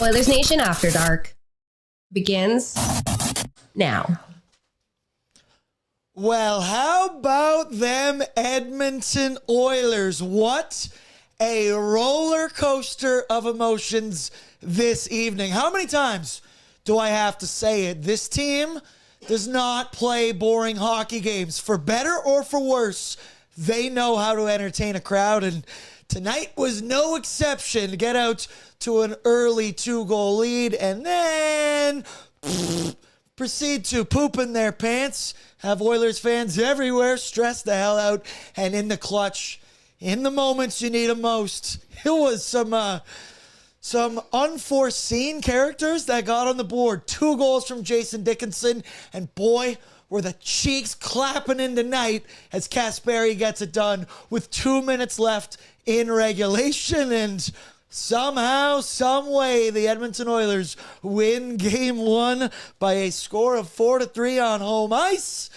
Oilersnation After Dark begins now. Well, how about them Edmonton Oilers? What a roller coaster of emotions this evening. How many times do I have to say it? This team does not play boring hockey games. For better or for worse, they know how to entertain a crowd, and tonight was no exception. To get out to an early 2-goal lead and then proceed to poop in their pants, have Oilers fans everywhere stress the hell out, and in the clutch, in the moments you need them most. It was some unforeseen characters that got on the board. 2 goals from Jason Dickinson, and boy, were the cheeks clapping in tonight as Kasperi gets it done with 2 minutes left in regulation, and somehow, some way, the Edmonton Oilers win Game 1 by a score of 4-3 on home ice.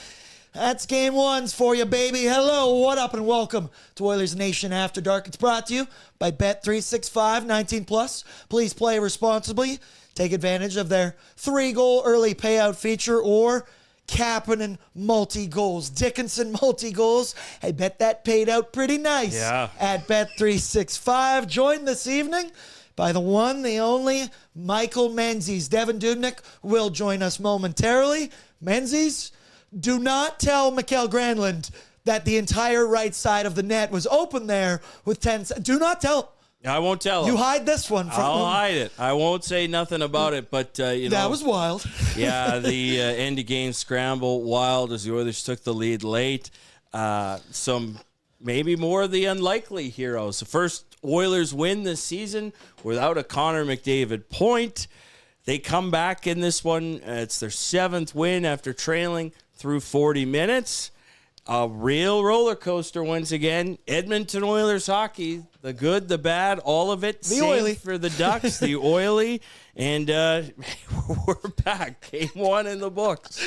That's Game 1's for you, baby. Hello, what up, and welcome to Oilers Nation After Dark. It's brought to you by Bet365, 19+. Please play responsibly. Take advantage of their 3-goal early payout feature or Kapanen multi-goals. Dickinson multi-goals. I bet that paid out pretty nice at Bet365. Joined this evening by the one, the only, Michael Menzies. Devan Dubnyk will join us momentarily. Menzies, do not tell Mikael Granlund that the entire right side of the net was open there with 10 seconds. Do not tell. I won't tell him. You hide this one from I'll him. hide it. I won't say nothing about it, but, That was wild. yeah, the end-of-game scramble, wild as the Oilers took the lead late. Some maybe more of the unlikely heroes. The first Oilers win this season without a Connor McDavid point. They come back in this one. It's their 7th win after trailing through 40 minutes. A real roller coaster once again. Edmonton Oilers hockey, the good, the bad, all of it. The oily. For the Ducks, the oily. And we're back. Game 1 in the books.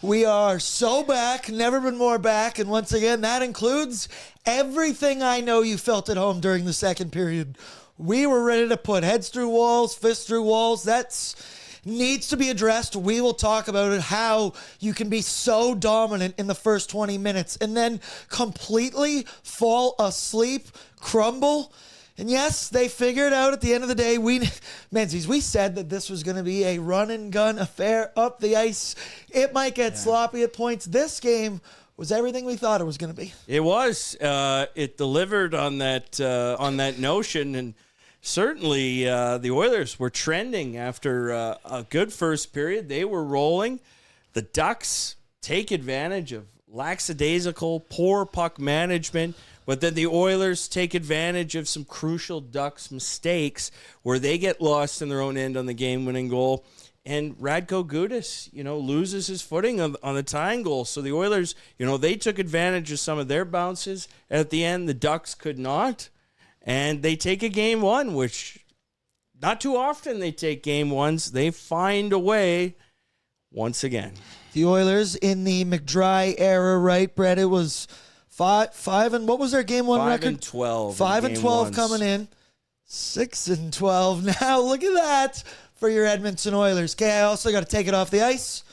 We are so back, never been more back. And once again, that includes everything I know you felt at home during the second period. We were ready to put heads through walls, fists through walls. That's needs to be addressed. We will talk about it, how you can be so dominant in the first 20 minutes and then completely fall asleep, crumble. And yes, they figured out at the end of the day, Menzies, we said that this was going to be a run-and-gun affair up the ice. It might get sloppy at points. This game was everything we thought it was going to be. It was. It delivered on that notion, and certainly the Oilers were trending after a good first period. They were rolling. The Ducks take advantage of lackadaisical, poor puck management, but then the Oilers take advantage of some crucial Ducks mistakes where they get lost in their own end on the game-winning goal. And Radko Gudas, loses his footing on the tying goal. So the Oilers, they took advantage of some of their bounces. At the end, the Ducks could not. And they take a Game 1, which not too often they take Game 1s. They find a way once again. The Oilers in the McDry era, right, Brett? It was 5 and what was their Game 1 record? 5 and 12. 5 and 12 coming in. 6 and 12 now. Look at that for your Edmonton Oilers. Okay, I also got to take it off the ice.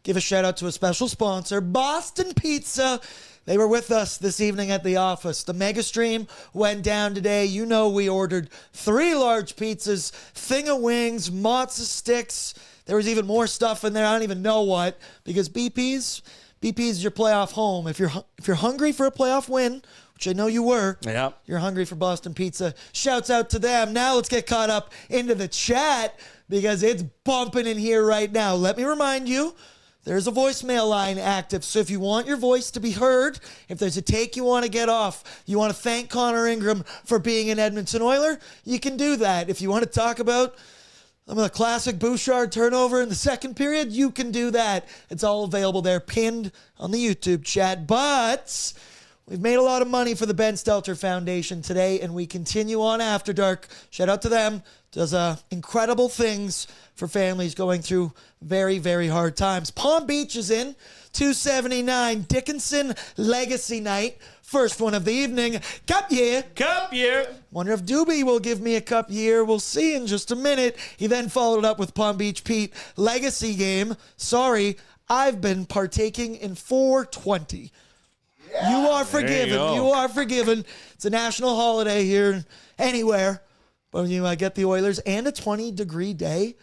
Give a shout out to a special sponsor, Boston Pizza. They were with us this evening at the office. The mega stream went down today. We ordered 3 large pizzas, thing of wings, mozza sticks. There was even more stuff in there. I don't even know what, because BP's is your playoff home. If you're hungry for a playoff win, which I know you were, you're hungry for Boston Pizza. Shouts out to them. Now let's get caught up into the chat because it's bumping in here right now. Let me remind you, there's a voicemail line active, so if you want your voice to be heard, if there's a take you want to get off, you want to thank Connor Ingram for being an Edmonton Oiler, you can do that. If you want to talk about the classic Bouchard turnover in the second period, you can do that. It's all available there, pinned on the YouTube chat. But We've made a lot of money for the Ben Stelter Foundation today, and we continue on After Dark. Shout out to them. Does incredible things for families going through very, very hard times. Palm Beach is in. 279 Dickinson Legacy Night. First one of the evening. Cup year. Cup year. Wonder if Doobie will give me a cup year. We'll see in just a minute. He then followed it up with Palm Beach Pete Legacy Game. Sorry, I've been partaking in 420. You are forgiven. You are forgiven. It's a national holiday here, anywhere. But when you get the Oilers and a 20-degree day,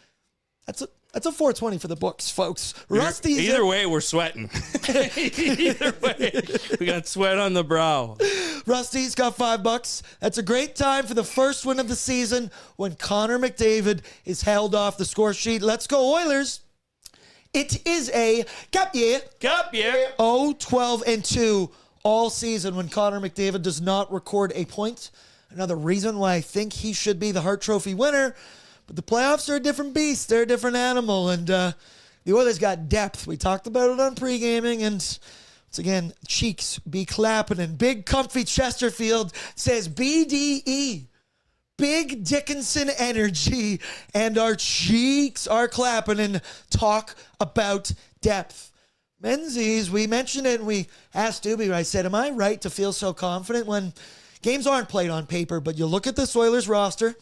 that's a 420 for the books, folks. Rusty. Either way, we're sweating. Either way, we got sweat on the brow. Rusty's got $5. That's a great time for the first win of the season when Connor McDavid is held off the score sheet. Let's go, Oilers. It is a cup year. Cup year. 0-12-2 all season when Connor McDavid does not record a point. Another reason why I think he should be the Hart Trophy winner. But the playoffs are a different beast. They're a different animal. And the Oilers got depth. We talked about it on pre-gaming. And once again, cheeks be clapping. And Big Comfy Chesterfield says BDE. Big Dickinson energy, and our cheeks are clapping, and talk about depth. Menzies, we mentioned it, and we asked Doobie, I said, am I right to feel so confident when games aren't played on paper, but you look at this Oilers roster,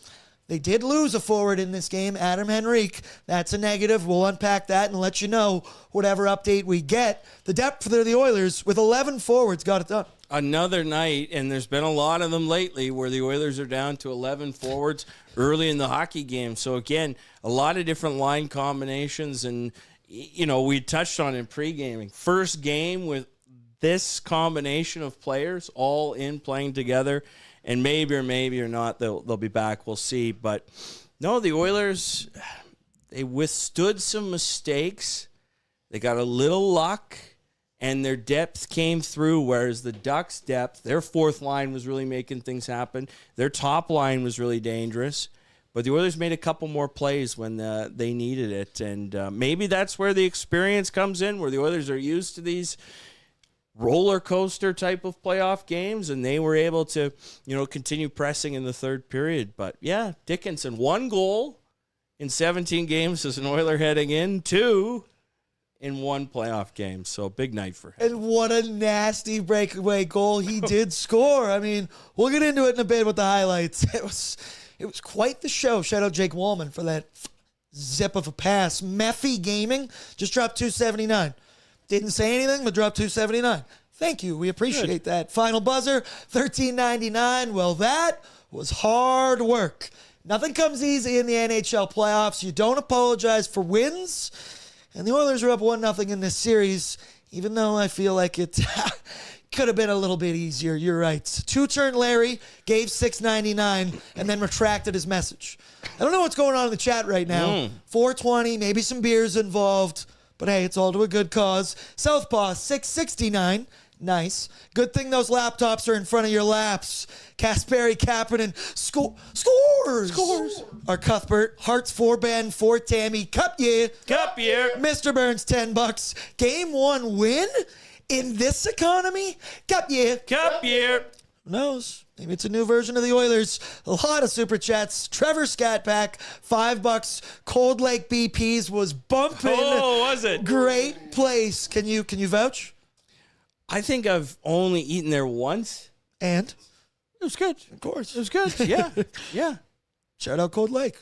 they did lose a forward in this game, Adam Henrique. That's a negative. We'll unpack that and let you know whatever update we get. The depth for the Oilers, with 11 forwards, got it done. Another night, and there's been a lot of them lately, where the Oilers are down to 11 forwards early in the hockey game. So, again, a lot of different line combinations. And, we touched on in pre-gaming. First game with this combination of players all in playing together. And maybe or not, they'll be back. We'll see. But, no, the Oilers, they withstood some mistakes. They got a little luck. And their depth came through, whereas the Ducks' depth, their fourth line was really making things happen. Their top line was really dangerous. But the Oilers made a couple more plays when they needed it. And maybe that's where the experience comes in, where the Oilers are used to these roller coaster type of playoff games, and they were able to, continue pressing in the third period. But, yeah, Dickinson, 1 goal in 17 games as an Oiler heading in, 2 in 1 playoff game. So big night for him. And what a nasty breakaway goal he did score. I mean, we'll get into it in a bit with the highlights. It was quite the show. Shout out Jake Wallman for that zip of a pass. Meffy Gaming just dropped 279. Didn't say anything, but dropped 279. Thank you. We appreciate that. Final buzzer, $13.99. Well, that was hard work. Nothing comes easy in the NHL playoffs. You don't apologize for wins. And the Oilers are up 1-0 in this series, even though I feel like it could have been a little bit easier. You're right. Two-turn Larry gave $6.99 and then retracted his message. I don't know what's going on in the chat right now. 420, maybe some beers involved. But hey, it's all to a good cause. Southpaw, $6.69. Nice. Good thing those laptops are in front of your laps. Kasperi Kapanen scores. Our Cuthbert, Hearts 4 Ben, 4 Tammy. Cup year. Mr. Burns, $10. Game 1 win in this economy. Cup year. Who knows? Maybe it's a new version of the Oilers. A lot of super chats. Trevor Scatpack, $5. Cold Lake BPs was bumping. Oh, was it? Great place. Can you vouch? I think I've only eaten there once. And? It was good. Of course. It was good. Yeah. Shout out Cold Lake.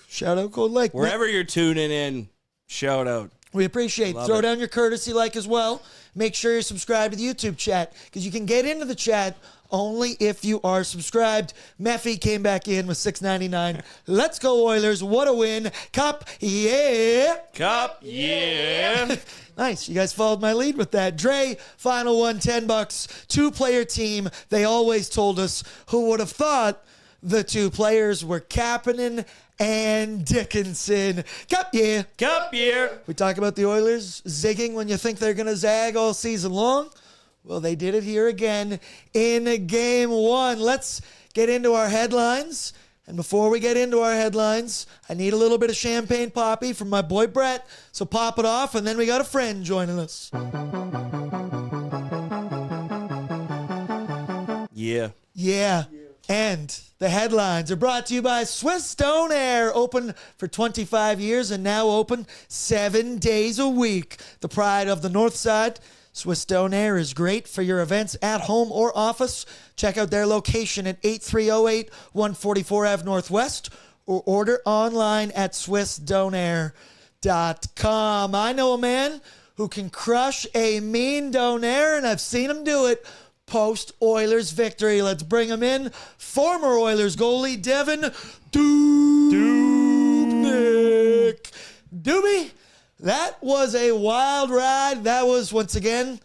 Wherever you're tuning in, shout out. We appreciate it. Throw down your courtesy like as well. Make sure you're subscribed to the YouTube chat because you can get into the chat only if you are subscribed. Meffy came back in with $6.99. Let's go Oilers. What a win. Cup, yeah. Nice. You guys followed my lead with that. Dre, final one, $10. 2-player team. They always told us. Who would have thought the 2 players were Kapanen and Dickinson. Cup year. We talk about the Oilers zigging when you think they're going to zag all season long. Well, they did it here again in Game 1. Let's get into our headlines. And before we get into our headlines, I need a little bit of champagne poppy from my boy Brett. So pop it off, and then we got a friend joining us. Yeah. Yeah. And the headlines are brought to you by Swiss Stone Air, open for 25 years and now open 7 days a week. The pride of the North Side. Swiss Stone Air is great for your events at home or office. Check out their location at 8308 144 Ave Northwest or order online at swissdonair.com. I know a man who can crush a mean donair, and I've seen him do it post-Oilers victory. Let's bring him in. Former Oilers goalie Devan Dubnyk. Doobie, that was a wild ride. That was, once again,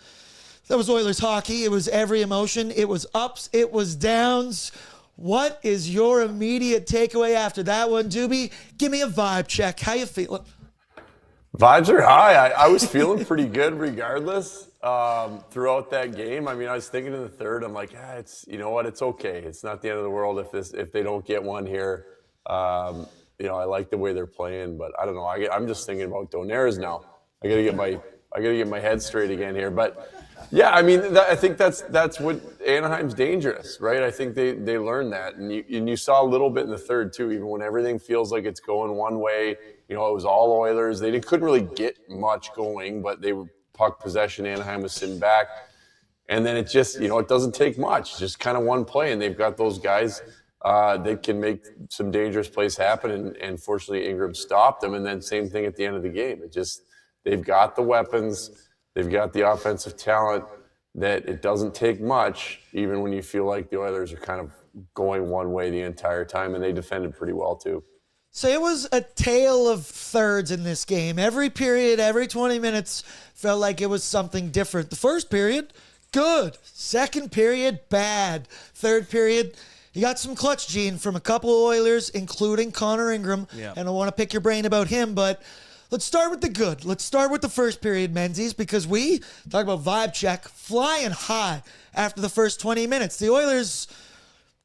that was Oilers hockey. It was every emotion. It was ups. It was downs. What is your immediate takeaway after that one, Doobie? Give me a vibe check. How you feeling? Vibes are high. I was feeling pretty good regardless throughout that game. I mean, I was thinking in the third, I'm like, it's, you know what, it's okay. It's not the end of the world if they don't get one here. I like the way they're playing, but I don't know. I'm just thinking about Donairs now. I gotta get my head straight again here. But yeah, I mean, I think that's what Anaheim's dangerous, right? I think they learned that, and you saw a little bit in the third too. Even when everything feels like it's going one way. It was all Oilers. They couldn't really get much going, but they were puck possession. Anaheim was sitting back. And then it just, it doesn't take much. Just kind of one play, and they've got those guys that can make some dangerous plays happen. And fortunately, Ingram stopped them. And then same thing at the end of the game. They've got the weapons. They've got the offensive talent that it doesn't take much, even when you feel like the Oilers are kind of going one way the entire time. And they defended pretty well, too. So it was a tale of thirds in this game. Every period, every 20 minutes felt like it was something different. The first period, good. Second period, bad. Third period, you got some clutch gene from a couple of Oilers, including Connor Ingram. Yeah. And I want to pick your brain about him, but let's start with the good. Let's start with the first period, Menzies, because we talk about vibe check, flying high after the first 20 minutes. The Oilers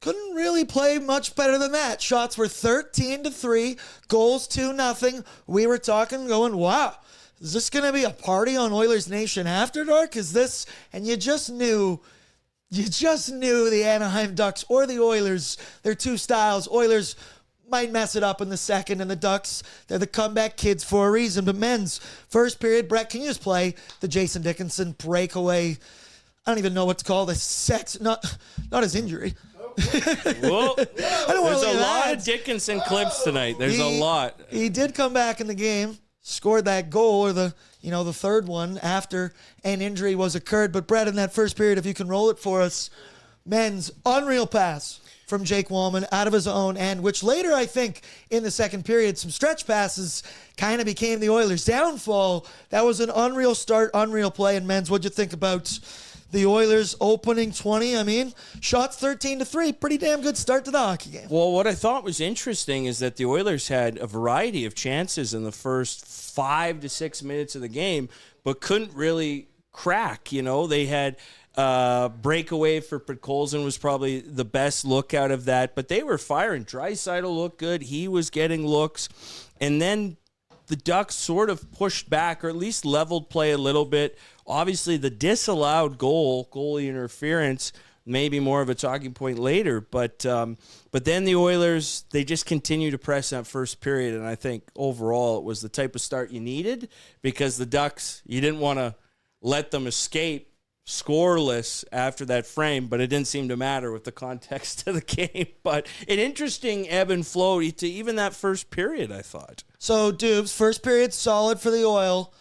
couldn't really play much better than that. Shots were 13-3, goals 2-0. We were talking, going, wow, is this going to be a party on Oilersnation After Dark? Is this? And you just knew the Anaheim Ducks or the Oilers, their two styles. Oilers might mess it up in the second, and the Ducks, they're the comeback kids for a reason. But men's first period, Brett, can you just play the Jason Dickinson breakaway? I don't even know what to call this. Not his injury. Well, there's a lot that. of Dickinson clips tonight. There's a lot. He did come back in the game, scored that goal, or the third one after an injury was occurred. But Brett, in that first period, if you can roll it for us, men's unreal pass from Jake Wallman out of his own end, which later, I think, in the second period, some stretch passes kind of became the Oilers' downfall. That was an unreal start, unreal play. And men's, what'd you think about the Oilers opening 20? I mean, shots 13-3. Pretty damn good start to the hockey game. Well, what I thought was interesting is that the Oilers had a variety of chances in the first 5 to 6 minutes of the game, but couldn't really crack. They had breakaway for Podkolzin was probably the best look out of that, but they were firing. Draisaitl looked good. He was getting looks. And then the Ducks sort of pushed back, or at least leveled play a little bit. Obviously, the disallowed goalie interference, maybe more of a talking point later. But then the Oilers, they just continue to press that first period, and I think overall it was the type of start you needed, because the Ducks, you didn't want to let them escape scoreless after that frame, but it didn't seem to matter with the context of the game. But an interesting ebb and flow to even that first period, I thought. So, Dubes, first period solid for the Oil.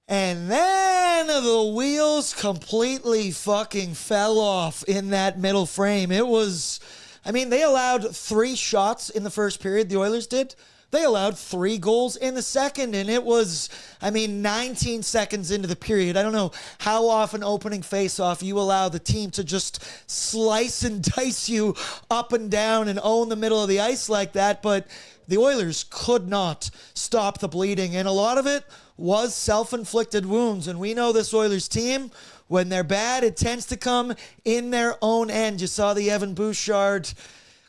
And then the wheels completely fucking fell off in that middle frame. It was, they allowed 3 shots in the first period, the Oilers did. They allowed 3 goals in the second, and it was, 19 seconds into the period. I don't know how often opening faceoff you allow the team to just slice and dice you up and down and own the middle of the ice like that, but the Oilers could not stop the bleeding, and a lot of it was self-inflicted wounds. And we know this Oilers team, when they're bad, it tends to come in their own end. You saw the Evan Bouchard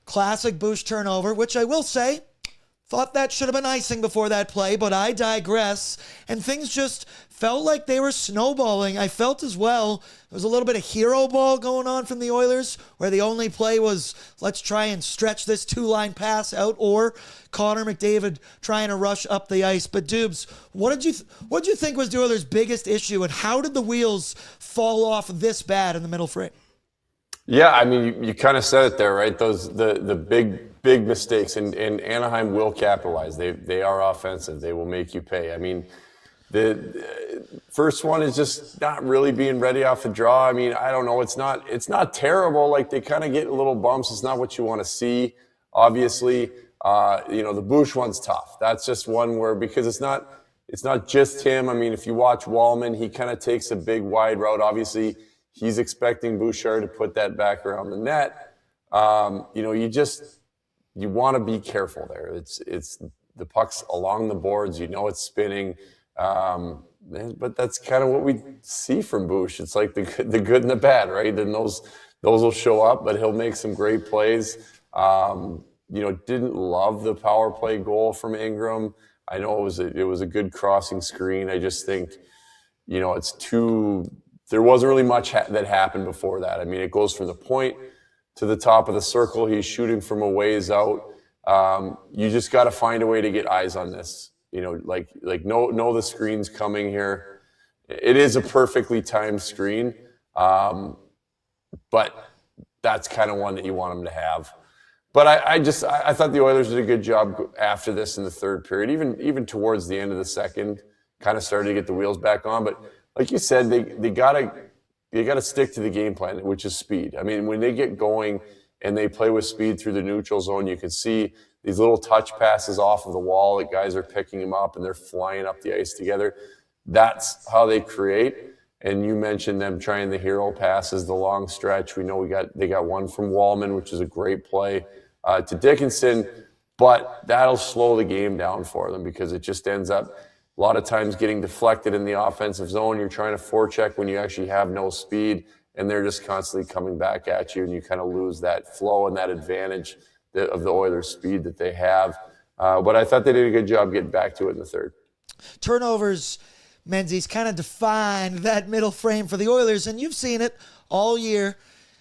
classic Bouch turnover, which I will say, Thought that should have been icing before that play, but I digress. And things just felt like they were snowballing. I felt as well there was a little bit of hero ball going on from the Oilers, where the only play was, let's try and stretch this two-line pass out, or Connor McDavid trying to rush up the ice. But Dubes, what did you think was the Oilers' biggest issue, and how did the wheels fall off this bad in the middle frame? Yeah, I mean, you kind of said it there, right? The big mistakes, and Anaheim will capitalize. They are offensive. They will make you pay. I mean, the first one is just not really being ready off the draw. I mean, I don't know. It's not terrible. Like, they kind of get little bumps. It's not what you want to see, obviously. The Bush one's tough. That's just one where, because it's not just him. I mean, if you watch Wallman, he kind of takes a big wide route. Obviously, he's expecting Bouchard to put that back around the net. You want to be careful there. It's the puck's along the boards. It's spinning. But that's kind of what we see from Bush. It's like the good and the bad, right? And those will show up, but he'll make some great plays. Didn't love the power play goal from Ingram. I know it was a good crossing screen. I just think, it's too. There wasn't really much that happened before that. I mean, it goes from the point to the top of the circle. He's shooting from a ways out. You just got to find a way to get eyes on this. Know the screen's coming here. It is a perfectly timed screen, but that's kind of one that you want them to have. But I thought the Oilers did a good job after this in the third period, even towards the end of the second, kind of started to get the wheels back on. But like you said, they gotta stick to the game plan, which is speed. I mean, when they get going and they play with speed through the neutral zone, you can see these little touch passes off of the wall that guys are picking them up and they're flying up the ice together. That's how they create. And you mentioned them trying the hero passes, the long stretch. We know they got one from Wallman, which is a great play, to Dickinson, but that'll slow the game down for them because it just ends up a lot of times getting deflected in the offensive zone. You're trying to forecheck when you actually have no speed, and they're just constantly coming back at you, and you kind of lose that flow and that advantage of the Oilers' speed that they have. But I thought they did a good job getting back to it in the third. Turnovers, Menzies, kind of defined that middle frame for the Oilers, and you've seen it all year.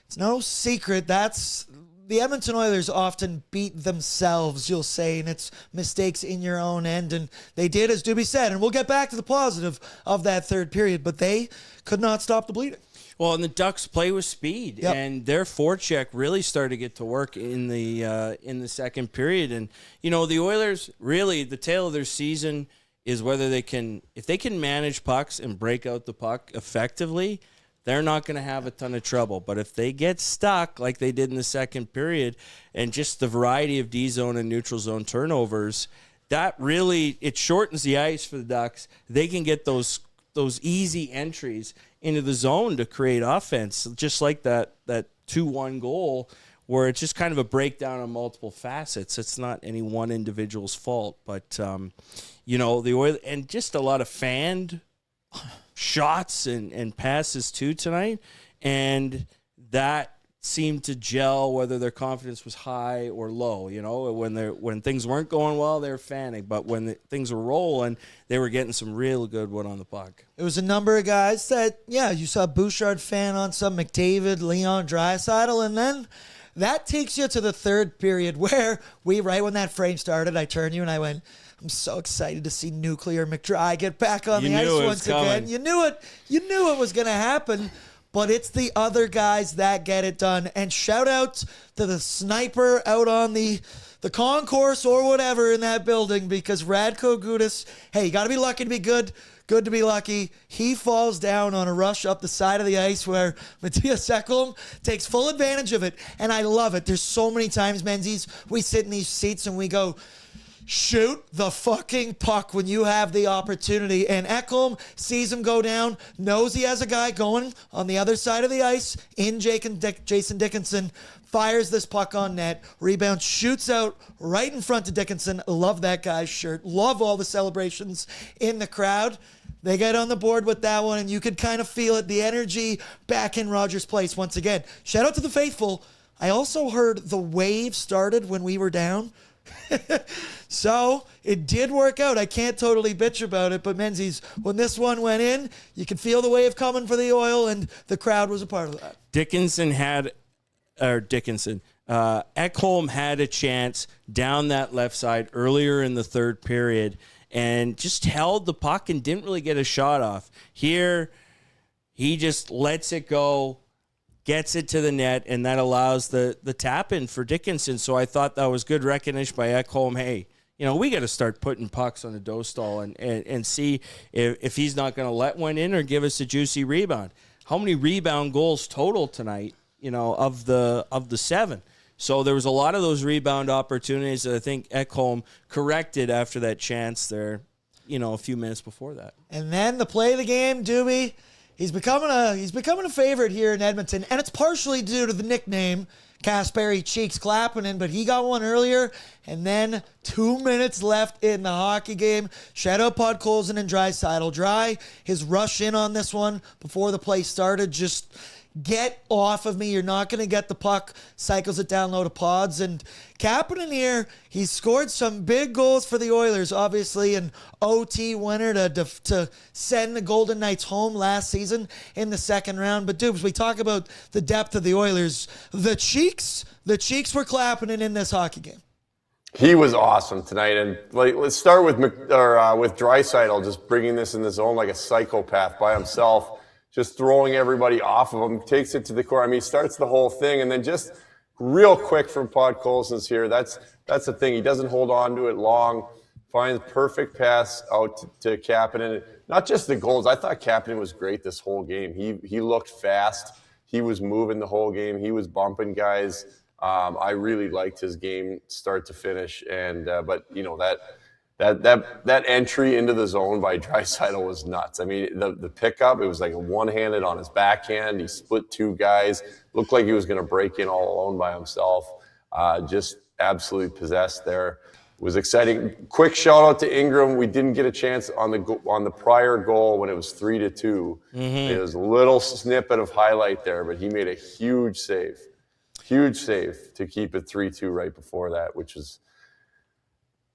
It's no secret. That's the Edmonton Oilers often beat themselves, you'll say, and it's mistakes in your own end. And they did, as Doobie said, and we'll get back to the positive of that third period, but they could not stop the bleeding. Well, and the Ducks play with speed, and their forecheck really started to get to work in the second period. And, the Oilers, really, the tale of their season is whether if they can manage pucks and break out the puck effectively, they're not going to have a ton of trouble. But if they get stuck like they did in the second period, and just the variety of D-zone and neutral zone turnovers, that really, it shortens the ice for the Ducks. They can get those easy entries into the zone to create offense, just like that 2-1 goal, where it's just kind of a breakdown on multiple facets. It's not any one individual's fault, but the Oilers, and just a lot of fanned shots and passes too tonight, and that seemed to gel whether their confidence was high or low. When things weren't going well, they were fanning, but when things were rolling, they were getting some real good one on the puck. It was a number of guys that, you saw Bouchard fan on some, McDavid, Leon Draisaitl, and then that takes you to the third period where right when that frame started, I turned to you and I went, I'm so excited to see Nuclear McDry get back on the ice once again. You knew it was going to happen, but it's the other guys that get it done. And shout out to the sniper out on the concourse or whatever in that building, because Radko Gudas, hey, you got to be lucky to be good. Good to be lucky. He falls down on a rush up the side of the ice where Matthias Ekholm takes full advantage of it. And I love it. There's so many times, Menzies, we sit in these seats and we go, shoot the fucking puck when you have the opportunity. And Ekholm sees him go down, knows he has a guy going on the other side of the ice in Jason Dickinson, fires this puck on net, rebound, shoots out right in front of Dickinson. Love that guy's shirt. Love all the celebrations in the crowd. They get on the board with that one, and you could kind of feel it, the energy back in Rogers Place once again. Shout out to the faithful. I also heard the wave started when we were down So it did work out. I can't totally bitch about it, but Menzies, when this one went in, you could feel the wave coming for the Oil, and the crowd was a part of that. Ekholm had a chance down that left side earlier in the third period and just held the puck and didn't really get a shot off. Here, he just lets it go, gets it to the net, and that allows the tap in for Dickinson. So I thought that was good recognition by Ekholm. Hey, we got to start putting pucks on the dough stall and see if he's not going to let one in or give us a juicy rebound. How many rebound goals total tonight, of the 7? So there was a lot of those rebound opportunities that I think Ekholm corrected after that chance there, a few minutes before that. And then the play of the game, Doobie, he's becoming a favorite here in Edmonton, and it's partially due to the nickname Kasperi Cheeks Klappinen, but he got one earlier, and then 2 minutes left in the hockey game. Shout out Podkolzin and Draisaitl. Dry, his rush in on this one before the play started, just get off of me. You're not going to get the puck. Cycles it down low to Pods. And Kapanen here, he scored some big goals for the Oilers, obviously an OT winner to send the Golden Knights home last season in the second round. But Dubes, we talk about the depth of the Oilers. The cheeks were Kapanen in this hockey game. He was awesome tonight, and let's start with Draisaitl, just bringing this in the zone like a psychopath by himself. Just throwing everybody off of him, takes it to the corner. I mean, he starts the whole thing, and then just real quick from Podkolzin's here. That's the thing. He doesn't hold on to it long. Finds perfect pass out to Kapanen. Not just the goals. I thought Kapanen was great this whole game. He looked fast. He was moving the whole game. He was bumping guys. I really liked his game start to finish, and but that entry into the zone by Draisaitl was nuts. I mean, the pickup, it was like a one-handed on his backhand. He split two guys. Looked like he was going to break in all alone by himself. Just absolutely possessed there. It was exciting. Quick shout-out to Ingram. We didn't get a chance on the prior goal when it was 3-2. Mm-hmm. It was a little snippet of highlight there, but he made a huge save. Huge save to keep it 3-2 right before that, which is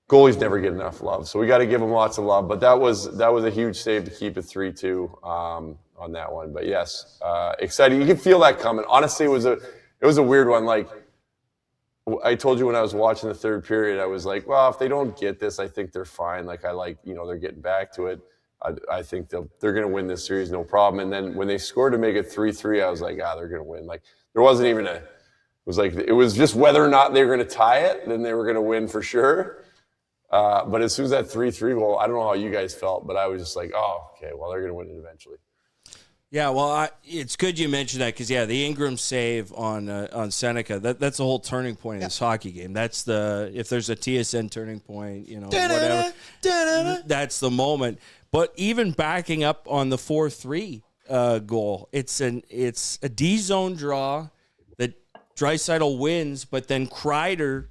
goalies never get enough love, so we got to give them lots of love. But that was a huge save to keep it 3-2 on that one. But yes, exciting. You can feel that coming. Honestly, it was a weird one. Like I told you when I was watching the third period, I was like, well, if they don't get this, I think they're fine. Like they're getting back to it. I think they're going to win this series, no problem. And then when they scored to make it 3-3, I was like, they're going to win. Like there wasn't even it was just whether or not they were going to tie it, then they were going to win for sure. But as soon as that 3-3 goal, I don't know how you guys felt, but I was just like, oh, okay, well, they're going to win it eventually. Yeah, well, it's good you mentioned that because, the Ingram save on Seneca, that's the whole turning point in this hockey game. That's if there's a TSN turning point, whatever, that's the moment. But even backing up on the 4-3 goal, it's a D-zone draw that Draisaitl wins, but then Kreider,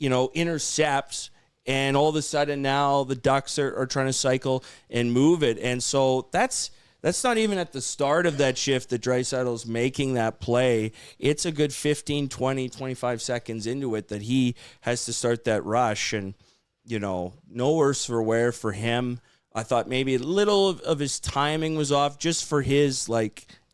intercepts. And all of a sudden now the Ducks are trying to cycle and move it. And so that's not even at the start of that shift that Draisaitl's making that play. It's a good 15, 20, 25 seconds into it that he has to start that rush. And, no worse for wear for him. I thought maybe a little of his timing was off just for his,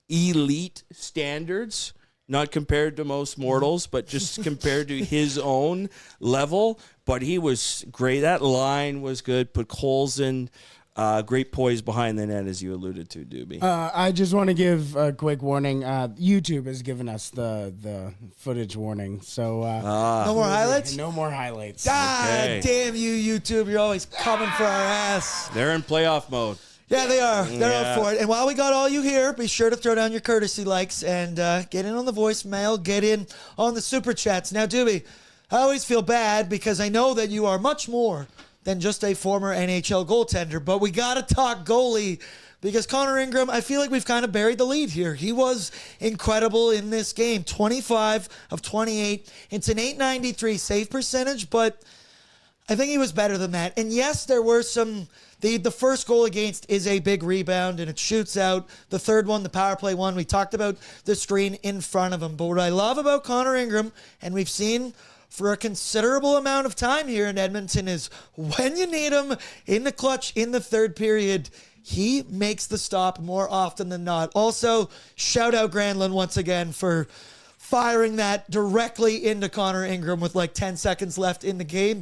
elite standards. Not compared to most mortals, but just compared to his own level. But he was great. That line was good. Put Colson, great poise behind the net, as you alluded to, Doobie. I just want to give a quick warning. YouTube has given us the footage warning. So no more highlights? No more highlights. God damn you, YouTube. You're always coming for our ass. They're in playoff mode. Yeah, they are. They're up for it. And while we got all you here, be sure to throw down your courtesy likes and get in on the voicemail, get in on the super chats. Now, Doobie, I always feel bad because I know that you are much more than just a former NHL goaltender, but we got to talk goalie because Connor Ingram, I feel like we've kind of buried the lead here. He was incredible in this game, 25 of 28. It's an .893 save percentage, but I think he was better than that. And yes, there were some... The first goal against is a big rebound, and it shoots out. The third one, the power play one, we talked about the screen in front of him. But what I love about Connor Ingram, and we've seen for a considerable amount of time here in Edmonton is when you need him in the clutch in the third period, he makes the stop more often than not. Also, shout out Granlund once again for firing that directly into Connor Ingram with like 10 seconds left in the game.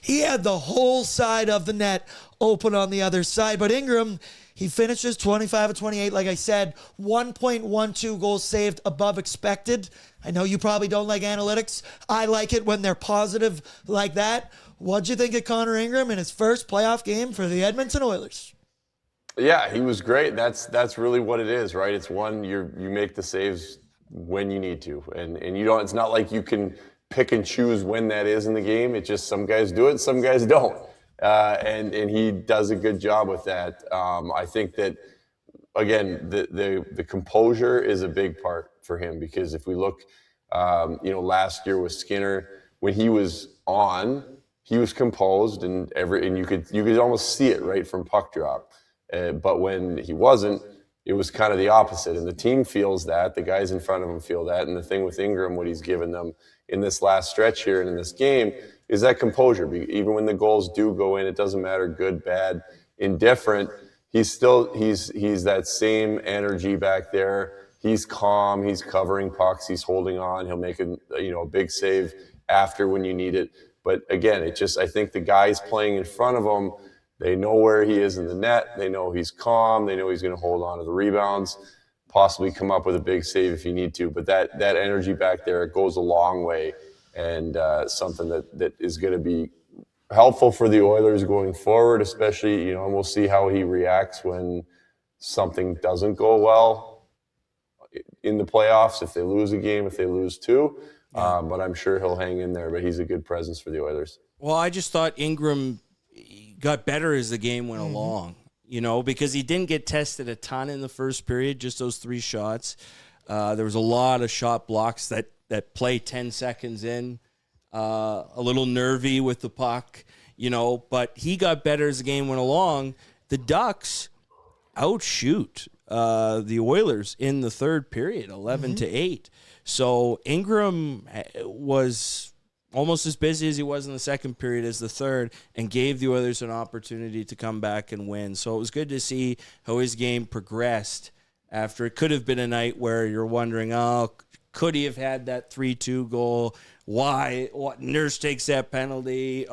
He had the whole side of the net open on the other side. But Ingram, he finishes 25 of 28, like I said, 1.12 goals saved above expected. I know you probably don't like analytics. I like it when they're positive like that. What'd you think of Connor Ingram in his first playoff game for the Edmonton Oilers? Yeah, he was great. That's really what it is, right? It's one, you make the saves when you need to. And you don't, it's not like you can pick and choose when that is in the game. It's just some guys do it, some guys don't. And he does a good job with that. I think that, again, the composure is a big part for him, because if we look, last year with Skinner, when he was on, he was composed and you could almost see it right from puck drop. But when he wasn't, it was kind of the opposite. And the team feels that, the guys in front of him feel that. And the thing with Ingram, what he's given them in this last stretch here and in this game, is that composure. Even when the goals do go in, it doesn't matter, good, bad, indifferent. He's that same energy back there. He's calm. He's covering pucks. He's holding on. He'll make a big save after when you need it. But again, I think the guys playing in front of him, they know where he is in the net. They know he's calm. They know he's going to hold on to the rebounds, possibly come up with a big save if you need to. But that energy back there, it goes a long way, and something that is going to be helpful for the Oilers going forward, especially, and we'll see how he reacts when something doesn't go well in the playoffs, if they lose a game, if they lose two. But I'm sure he'll hang in there, but he's a good presence for the Oilers. Well, I just thought Ingram got better as the game went along, because he didn't get tested a ton in the first period, just those 3 shots. There was a lot of shot blocks that play 10 seconds in, a little nervy with the puck, but he got better as the game went along. The Ducks outshoot the Oilers in the third period, 11-8. So Ingram was almost as busy as he was in the second period as the third, and gave the Oilers an opportunity to come back and win. So it was good to see how his game progressed after it could have been a night where you're wondering, could he have had that 3-2 goal? Why? What? Nurse takes that penalty.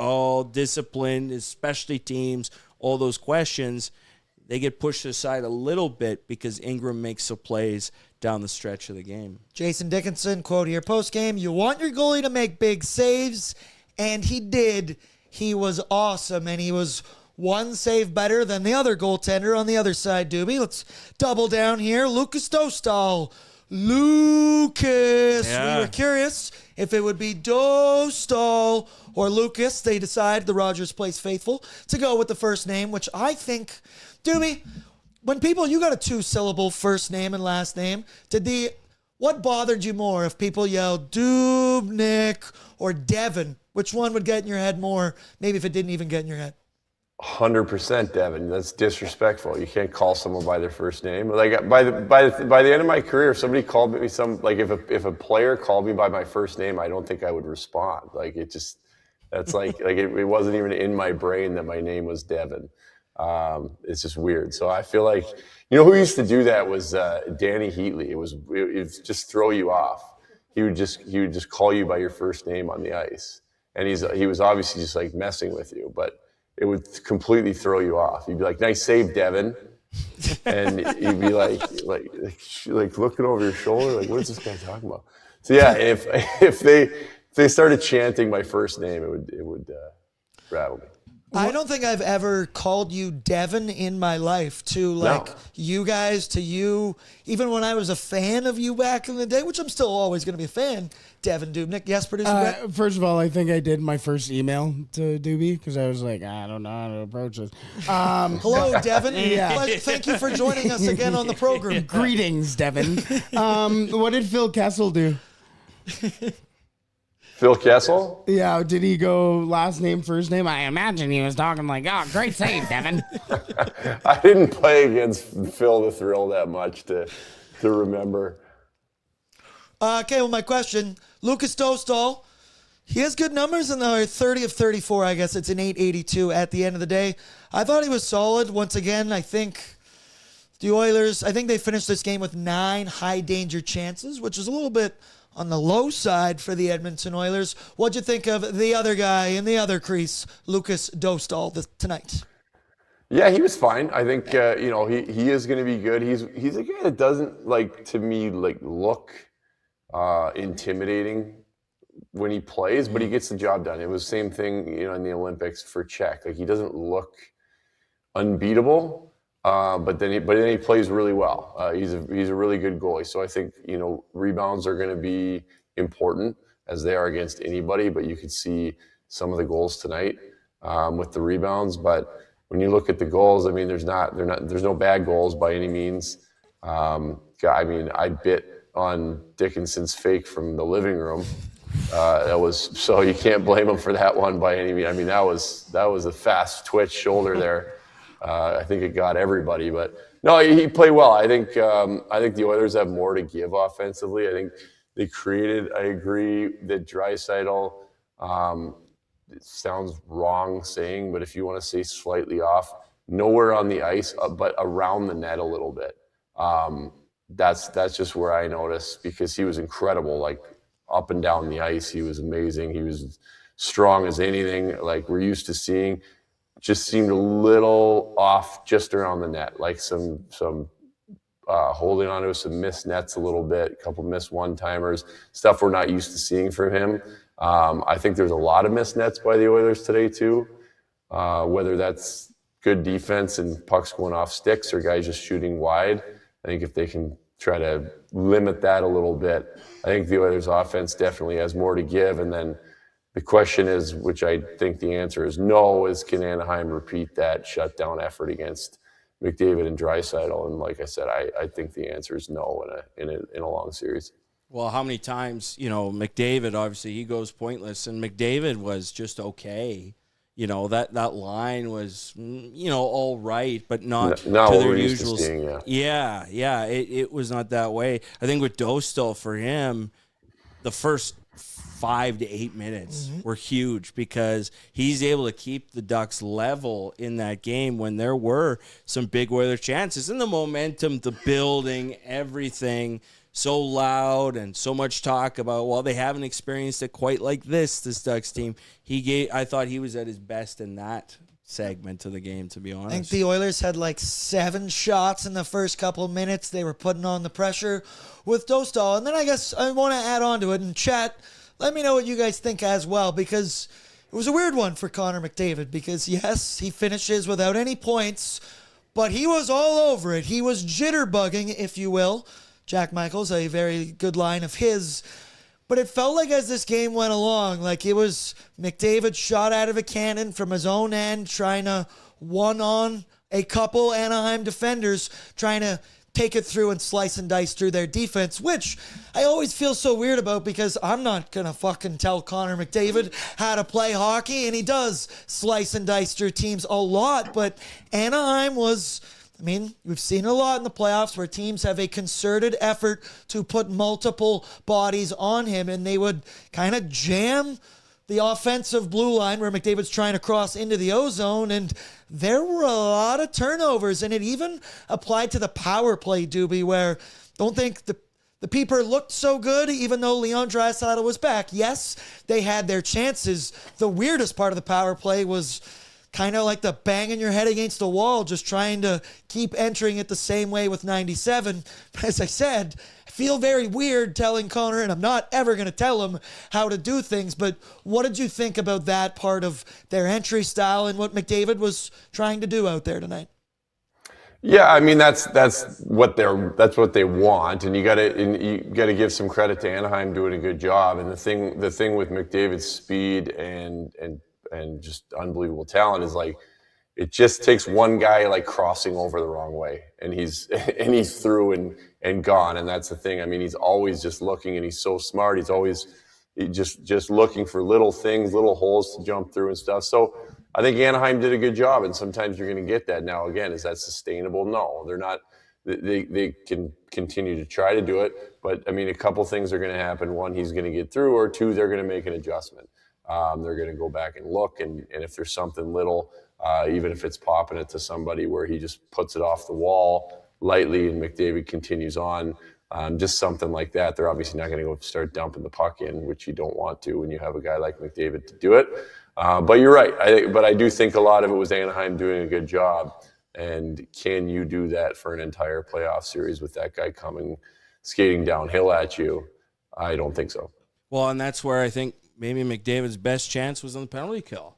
Discipline, especially teams, all those questions. They get pushed aside a little bit because Ingram makes some plays down the stretch of the game. Jason Dickinson, quote here, post-game, you want your goalie to make big saves, and he did. He was awesome, and he was one save better than the other goaltender on the other side, Doobie. Let's double down here. Lucas Dostal. Lucas. Yeah. We were curious if it would be Dostal or Lucas. They decided, the Rogers Place faithful, to go with the first name, which I think, Doobie, when you got a 2-syllable first name and last name, what bothered you more if people yelled Dubnyk or Devan? Which one would get in your head more, maybe if it didn't even get in your head? 100% Devan. That's disrespectful. You can't call someone by their first name. Like by the end of my career, if somebody called me if a player called me by my first name, I don't think I would respond. Like it wasn't even in my brain that my name was Devan. It's just weird. So I feel like, who used to do that was Danny Heatley. It was just throw you off. He would just call you by your first name on the ice, and he was obviously just like messing with you, but it would completely throw you off. He'd be like, "Nice save, Devan," and you'd be like looking over your shoulder, like, "What is this guy talking about?" So yeah, if they started chanting my first name, it would rattle me. I don't think I've ever called you Devan in my life, No. you guys, to you, even when I was a fan of you back in the day, which I'm still always going to be a fan, Devan Dubnyk. Yes, producer Brett? First of all, I think I did my first email to Doobie because I was like, I don't know how to approach this. Hello, Devan. Yeah. Thank you for joining us again on the program. Greetings, Devan. What did Phil Kessel do? Phil Kessel? Yeah, did he go last name, first name? I imagine he was talking like, great save, Devan. I didn't play against Phil the Thrill that much to remember. Okay, well, my question, Lucas Dostal, He has good numbers in the 30 of 34. I guess it's an 882 at the end of the day. I thought he was solid. Once again, I think the Oilers, I think they finished this game with 9 high danger chances, which is a little bit on the low side for the Edmonton Oilers. What'd you think of the other guy in the other crease, Lucas Dostal, tonight? Yeah, he was fine. I think he is going to be good. He's a guy that doesn't to me look intimidating when he plays, but he gets the job done. It was the same thing in the Olympics for Czech. He doesn't look unbeatable, but then he plays really well. He's a really good goalie. So I think rebounds are going to be important as they are against anybody. But you could see some of the goals tonight with the rebounds, but. When you look at the goals, I mean, there's no bad goals by any means. I bit on Dickinson's fake from the living room. So you can't blame him for that one by any means. I mean, that was a fast twitch shoulder there. I think it got everybody, but no, he played well. I think the Oilers have more to give offensively. I think they created. I agree that Draisaitl. It sounds wrong saying, but if you want to say slightly off, nowhere on the ice, but around the net a little bit. That's just where I noticed, because he was incredible, up and down the ice. He was amazing. He was strong as anything we're used to seeing. Just seemed a little off just around the net, some holding on to some missed nets a little bit, a couple missed one-timers, stuff we're not used to seeing from him. I think there's a lot of missed nets by the Oilers today too, whether that's good defense and pucks going off sticks or guys just shooting wide. I think if they can try to limit that a little bit, I think the Oilers offense definitely has more to give. And then the question is, which I think the answer is no, is can Anaheim repeat that shutdown effort against McDavid and Draisaitl? And like I said, I think the answer is no in a long series. Well, how many times, McDavid, obviously he goes pointless, and McDavid was just okay. That line was, all right, but not to their usual. Yeah. It was not that way. I think with Dostal, for him, the first 5 to 8 minutes were huge, because he's able to keep the Ducks level in that game when there were some big Oilers chances, and the momentum, the building, everything. So loud and so much talk about, well, they haven't experienced it quite like this Ducks team. I thought he was at his best in that segment of the game, to be honest. I think the Oilers had 7 shots in the first couple of minutes. They were putting on the pressure with Dostal. And then I guess I want to add on to it and chat. Let me know what you guys think as well, because it was a weird one for Connor McDavid, because yes, he finishes without any points, but he was all over it. He was jitterbugging, if you will. Jack Michaels, a very good line of his. But it felt like as this game went along, it was McDavid shot out of a cannon from his own end, trying to one-on a couple Anaheim defenders, trying to take it through and slice and dice through their defense, which I always feel so weird about, because I'm not going to fucking tell Connor McDavid how to play hockey, and he does slice and dice through teams a lot, but Anaheim was... we've seen a lot in the playoffs where teams have a concerted effort to put multiple bodies on him, and they would kind of jam the offensive blue line where McDavid's trying to cross into the O-zone, and there were a lot of turnovers, and it even applied to the power play, Doobie, where don't think the Peeper looked so good, even though Leon Draisaitl was back. Yes, they had their chances. The weirdest part of the power play was kind of like the banging your head against the wall, just trying to keep entering it the same way with 97. But as I said, I feel very weird telling Connor, and I'm not ever going to tell him how to do things, but what did you think about that part of their entry style and what McDavid was trying to do out there tonight? Yeah, that's what they want, and you got to give some credit to Anaheim doing a good job. And the thing with McDavid's speed and just unbelievable talent is it just takes one guy crossing over the wrong way, and he's through and gone. And that's the thing. He's always just looking, and he's so smart. He's always just looking for little things, little holes to jump through and stuff. So I think Anaheim did a good job, and sometimes you're going to get that. Now, again, is that sustainable? No, they're not. They can continue to try to do it. But, I mean, a couple things are going to happen. One, he's going to get through, or two, they're going to make an adjustment. They're going to go back and look, and if there's something little, even if it's popping it to somebody where he just puts it off the wall lightly and McDavid continues on, just something like that. They're obviously not going to go start dumping the puck in, which you don't want to when you have a guy like McDavid to do it. But you're right. I do think a lot of it was Anaheim doing a good job. And can you do that for an entire playoff series with that guy coming, skating downhill at you? I don't think so. Well, and that's where I think maybe McDavid's best chance was on the penalty kill.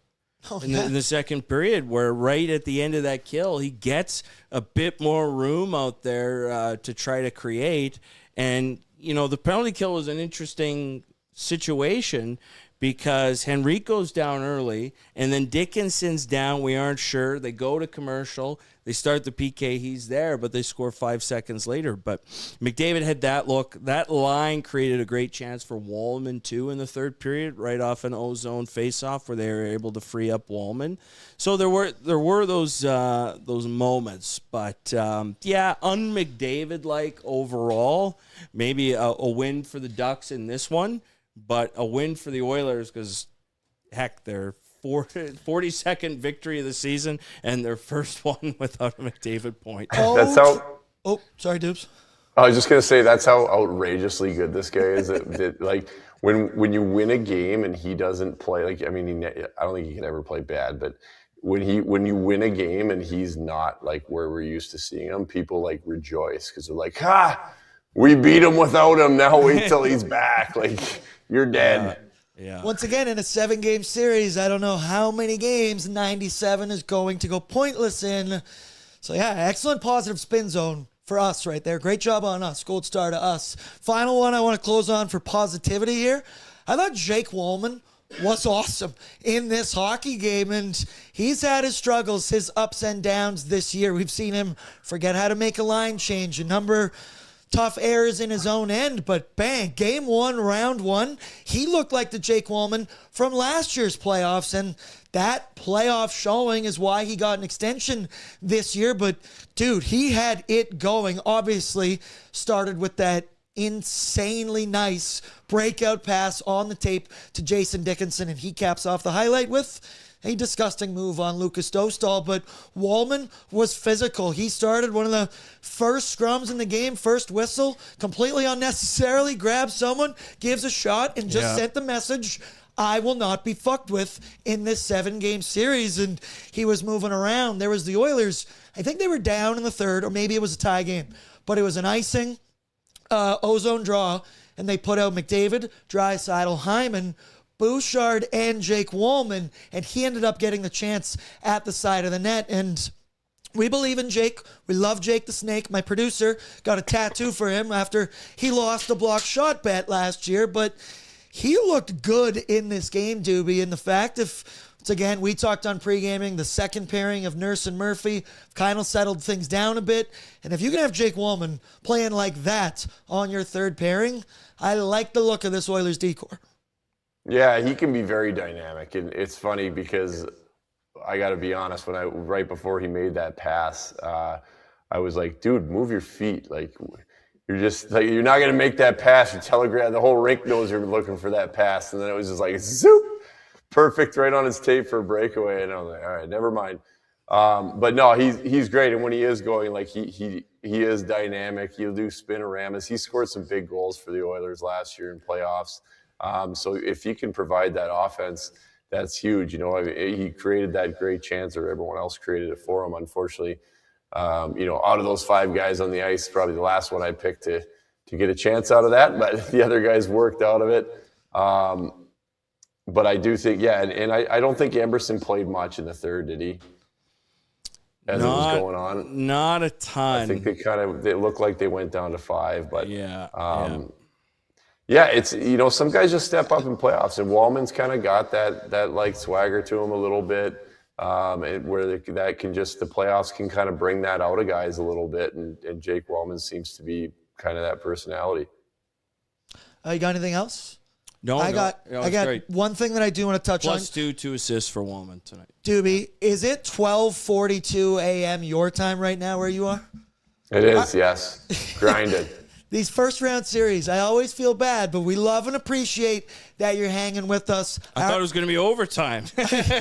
In the second period, where right at the end of that kill, he gets a bit more room out there to try to create. And, the penalty kill was an interesting situation because Henrico's down early, and then Dickinson's down. We aren't sure. They go to commercial. They start the PK. He's there, but they score 5 seconds later. But McDavid had that look. That line created a great chance for Wallman, too, in the third period, right off an O-zone faceoff where they were able to free up Wallman. So there were those moments. But, un-McDavid-like overall. Maybe a win for the Ducks in this one, but a win for the Oilers because, heck, they're 42nd victory of the season and their first one without a McDavid point. That's how. Oh, sorry, Dubes. I was just gonna say that's how outrageously good this guy is. Like when you win a game and he doesn't play, like I don't think he can ever play bad, but when you win a game and he's not like where we're used to seeing him, people like rejoice because they're like, we beat him without him. Now wait till he's back. Like you're dead. Yeah. Once again, in a 7-game series, I don't know how many games 97 is going to go pointless in. So, excellent positive spin zone for us right there. Great job on us. Gold star to us. Final one I want to close on for positivity here. I thought Jake Wallman was awesome in this hockey game, and he's had his struggles, his ups and downs this year. We've seen him forget how to make a line change, a number tough errors in his own end, but bang, game one, round one, he looked like the Jake Wallman from last year's playoffs, and that playoff showing is why he got an extension this year. But dude, he had it going. Obviously started with that insanely nice breakout pass on the tape to Jason Dickinson, and he caps off the highlight with a disgusting move on Lucas Dostal. But Wallman was physical. He started one of the first scrums in the game, first whistle, completely unnecessarily grabs someone, gives a shot, and just sent the message, I will not be fucked with in this 7-game series. And he was moving around. There was the Oilers. I think they were down in the third, or maybe it was a tie game, but it was an icing ozone draw, and they put out McDavid, Draisaitl, Hyman, Bouchard, and Jake Wallman, and he ended up getting the chance at the side of the net. And we believe in Jake. We love Jake the Snake. My producer got a tattoo for him after he lost the block shot bet last year, but he looked good in this game, Doobie. And the fact once again, we talked on pre-gaming, the second pairing of Nurse and Murphy kind of settled things down a bit. And if you can have Jake Wallman playing like that on your third pairing, I like the look of this Oilers decor. Yeah, he can be very dynamic, and it's funny because I got to be honest. Right before he made that pass, I was like, "Dude, move your feet! Like, you're just like you're not gonna make that pass. You telegraph. The whole rink knows you're looking for that pass." And then it was just like, zoop, perfect, right on his tape for a breakaway. And I was like, "All right, never mind." But no, he's great, and when he is going, like he is dynamic. He'll do spinoramas. He scored some big goals for the Oilers last year in playoffs. So if he can provide that offense, that's huge. He created that great chance, or everyone else created it for him. Unfortunately, out of those 5 guys on the ice, probably the last one I picked to get a chance out of that. But the other guys worked out of it. But I do think, and I don't think Emberson played much in the third, did he? As it was going on, not a ton. I think they looked like they went down to 5, but Yeah, it's some guys just step up in playoffs, and Wallman's kind of got that like swagger to him a little bit, where the playoffs can kind of bring that out of guys a little bit, and Jake Wallman seems to be kind of that personality. You got anything else? No, I got great. one thing that I do want to touch on. +2 assists for Wallman tonight. Doobie, is it 12:42 a.m. your time right now where you are? It is, yes. Grinded. These first round series, I always feel bad, but we love and appreciate that you're hanging with us. I thought it was going to be overtime.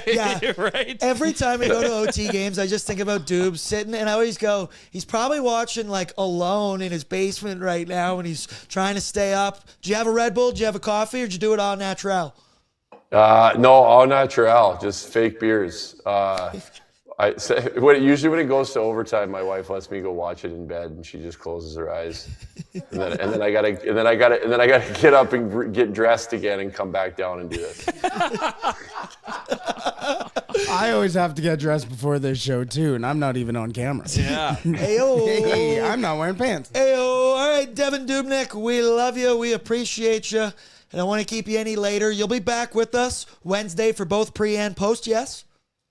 Yeah. Right? Every time we go to OT games, I just think about Dubes sitting, and I always go, he's probably watching like alone in his basement right now, and he's trying to stay up. Do you have a Red Bull? Do you have a coffee, or did you do it all natural? No, all natural, just fake beers. Usually when it goes to overtime, my wife lets me go watch it in bed, and she just closes her eyes. And then I gotta get up and get dressed again and come back down and do this. I always have to get dressed before this show too, and I'm not even on camera. Yeah. Hey, I'm not wearing pants. Hey, all right, Devan Dubnyk, we love you. We appreciate you. I don't want to keep you any later. You'll be back with us Wednesday for both pre and post, yes?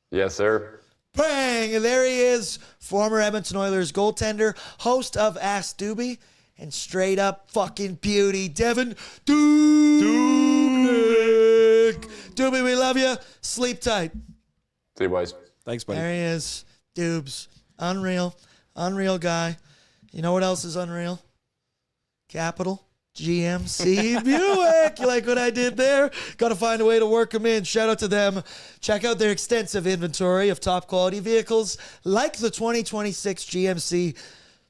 Yes, sir. Bang! There he is, former Edmonton Oilers goaltender, host of Ask Doobie, and straight up fucking beauty, Devan Dubnyk. Doobie, we love you. Sleep tight. See you, boys. Thanks, buddy. There he is, Dubes. Unreal. Unreal guy. You know what else is unreal? Capital GMC Buick. You like what I did there? Got to find a way to work them in. Shout out to them. Check out their extensive inventory of top quality vehicles like the 2026 GMC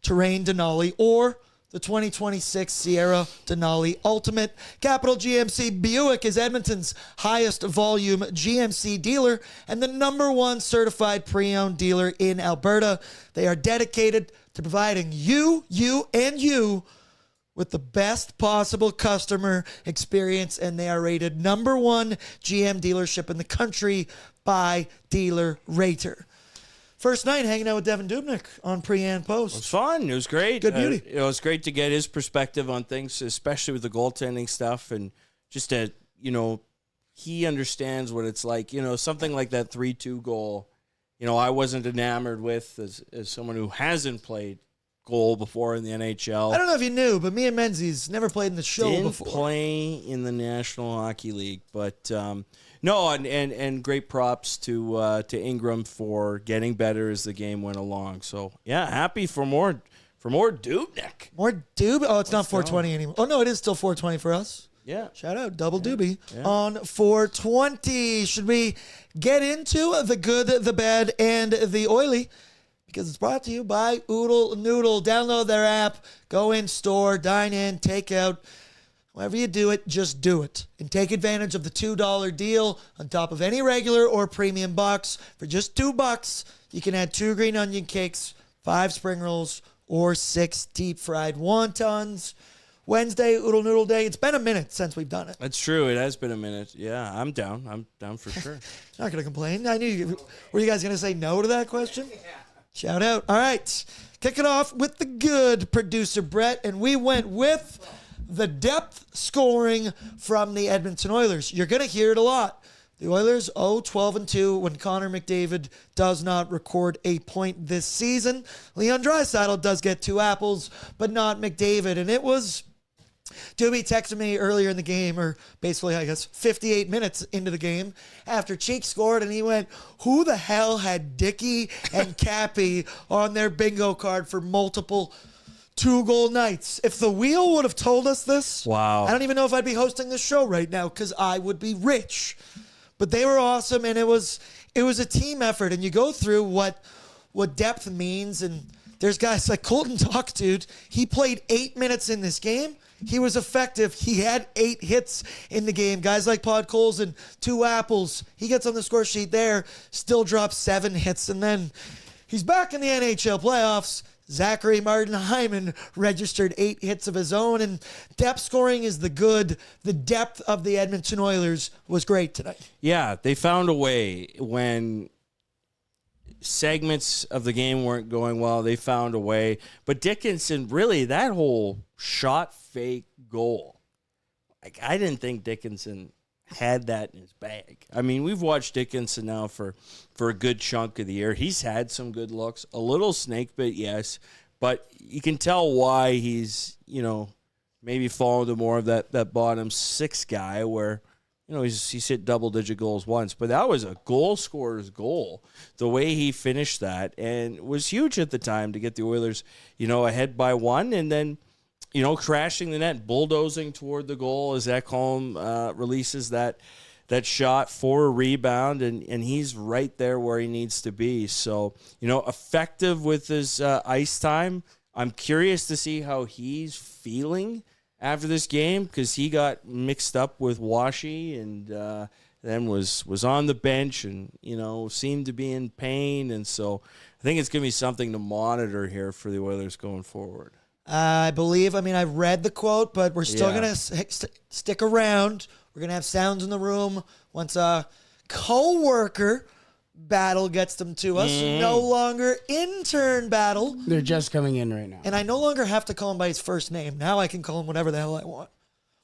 Terrain Denali or the 2026 Sierra Denali Ultimate. Capital GMC Buick is Edmonton's highest volume GMC dealer and the #1 certified pre-owned dealer in Alberta. They are dedicated to providing you with the best possible customer experience, and they are rated #1 GM dealership in the country by Dealer Rater. First night hanging out with Devan Dubnyk on pre and post. It was fun. It was great. Good beauty. It was great to get his perspective on things, especially with the goaltending stuff, and just that, he understands what it's like. Something like that 3-2 goal, I wasn't enamored with as someone who hasn't played goal before in the NHL. I don't know if you knew, but me and Menzies never played in the show Didn't before. play in the National Hockey League, but no, and great props to Ingram for getting better as the game went along. So yeah, happy for more Dubnyk. More Dub? Oh, it's not 420 anymore. Oh no, it is still 420 for us. Yeah. Shout out, double doobie on 420. Should we get into the good, the bad, and the oily? Because it's brought to you by Oodle Noodle. Download their app, go in store, dine in, take out. However you do it, just do it. And take advantage of the $2 deal on top of any regular or premium box. For just $2, you can add 2 green onion cakes, 5 spring rolls, or 6 deep fried wontons. Wednesday, Oodle Noodle Day. It's been a minute since we've done it. That's true. It has been a minute. Yeah, I'm down. I'm down for sure. Not going to complain. I knew you. Were you guys going to say no to that question? Yeah. Shout out. All right. Kick it off with the good producer, Brett. And we went with the depth scoring from the Edmonton Oilers. You're going to hear it a lot. The Oilers 0-12-2 when Connor McDavid does not record a point this season. Leon Draisaitl does get 2 apples, but not McDavid. And it was... Doobie texted me earlier in the game, or basically, 58 minutes into the game, after Cheek scored, and he went, who the hell had Dickey and Cappy on their bingo card for multiple 2-goal nights? If the wheel would have told us this, wow, I don't even know if I'd be hosting this show right now, because I would be rich. But they were awesome, and it was a team effort, and you go through what depth means, and there's guys like Colton Talk, dude. He played 8 minutes in this game. He was effective. He had 8 hits in the game. Guys like Pod Colson, 2 apples. He gets on the score sheet there, still drops 7 hits. And then he's back in the NHL playoffs. Zachary Martin Hyman registered 8 hits of his own. And depth scoring is the good. The depth of the Edmonton Oilers was great tonight. Yeah, they found a way when segments of the game weren't going well. They found a way. But Dickinson, really, that whole shot fake goal, I didn't think Dickinson had that in his bag. I mean, we've watched Dickinson now for a good chunk of the year. He's had some good looks, a little snake bit, yes, but you can tell why he's, maybe fallen to more of that bottom 6 guy where, he's hit double-digit goals once. But that was a goal scorer's goal, the way he finished that, and it was huge at the time to get the Oilers, ahead by 1, and then crashing the net, bulldozing toward the goal as Ekholm releases that shot for a rebound, and he's right there where he needs to be. So, effective with his ice time. I'm curious to see how he's feeling after this game, because he got mixed up with Washi and then was on the bench and, seemed to be in pain. And so I think it's going to be something to monitor here for the Oilers going forward. I believe, I read the quote, but we're still going to stick around. We're going to have sounds in the room once a co-worker battle gets them to us. No longer intern battle. They're just coming in right now. And I no longer have to call him by his first name. Now I can call him whatever the hell I want.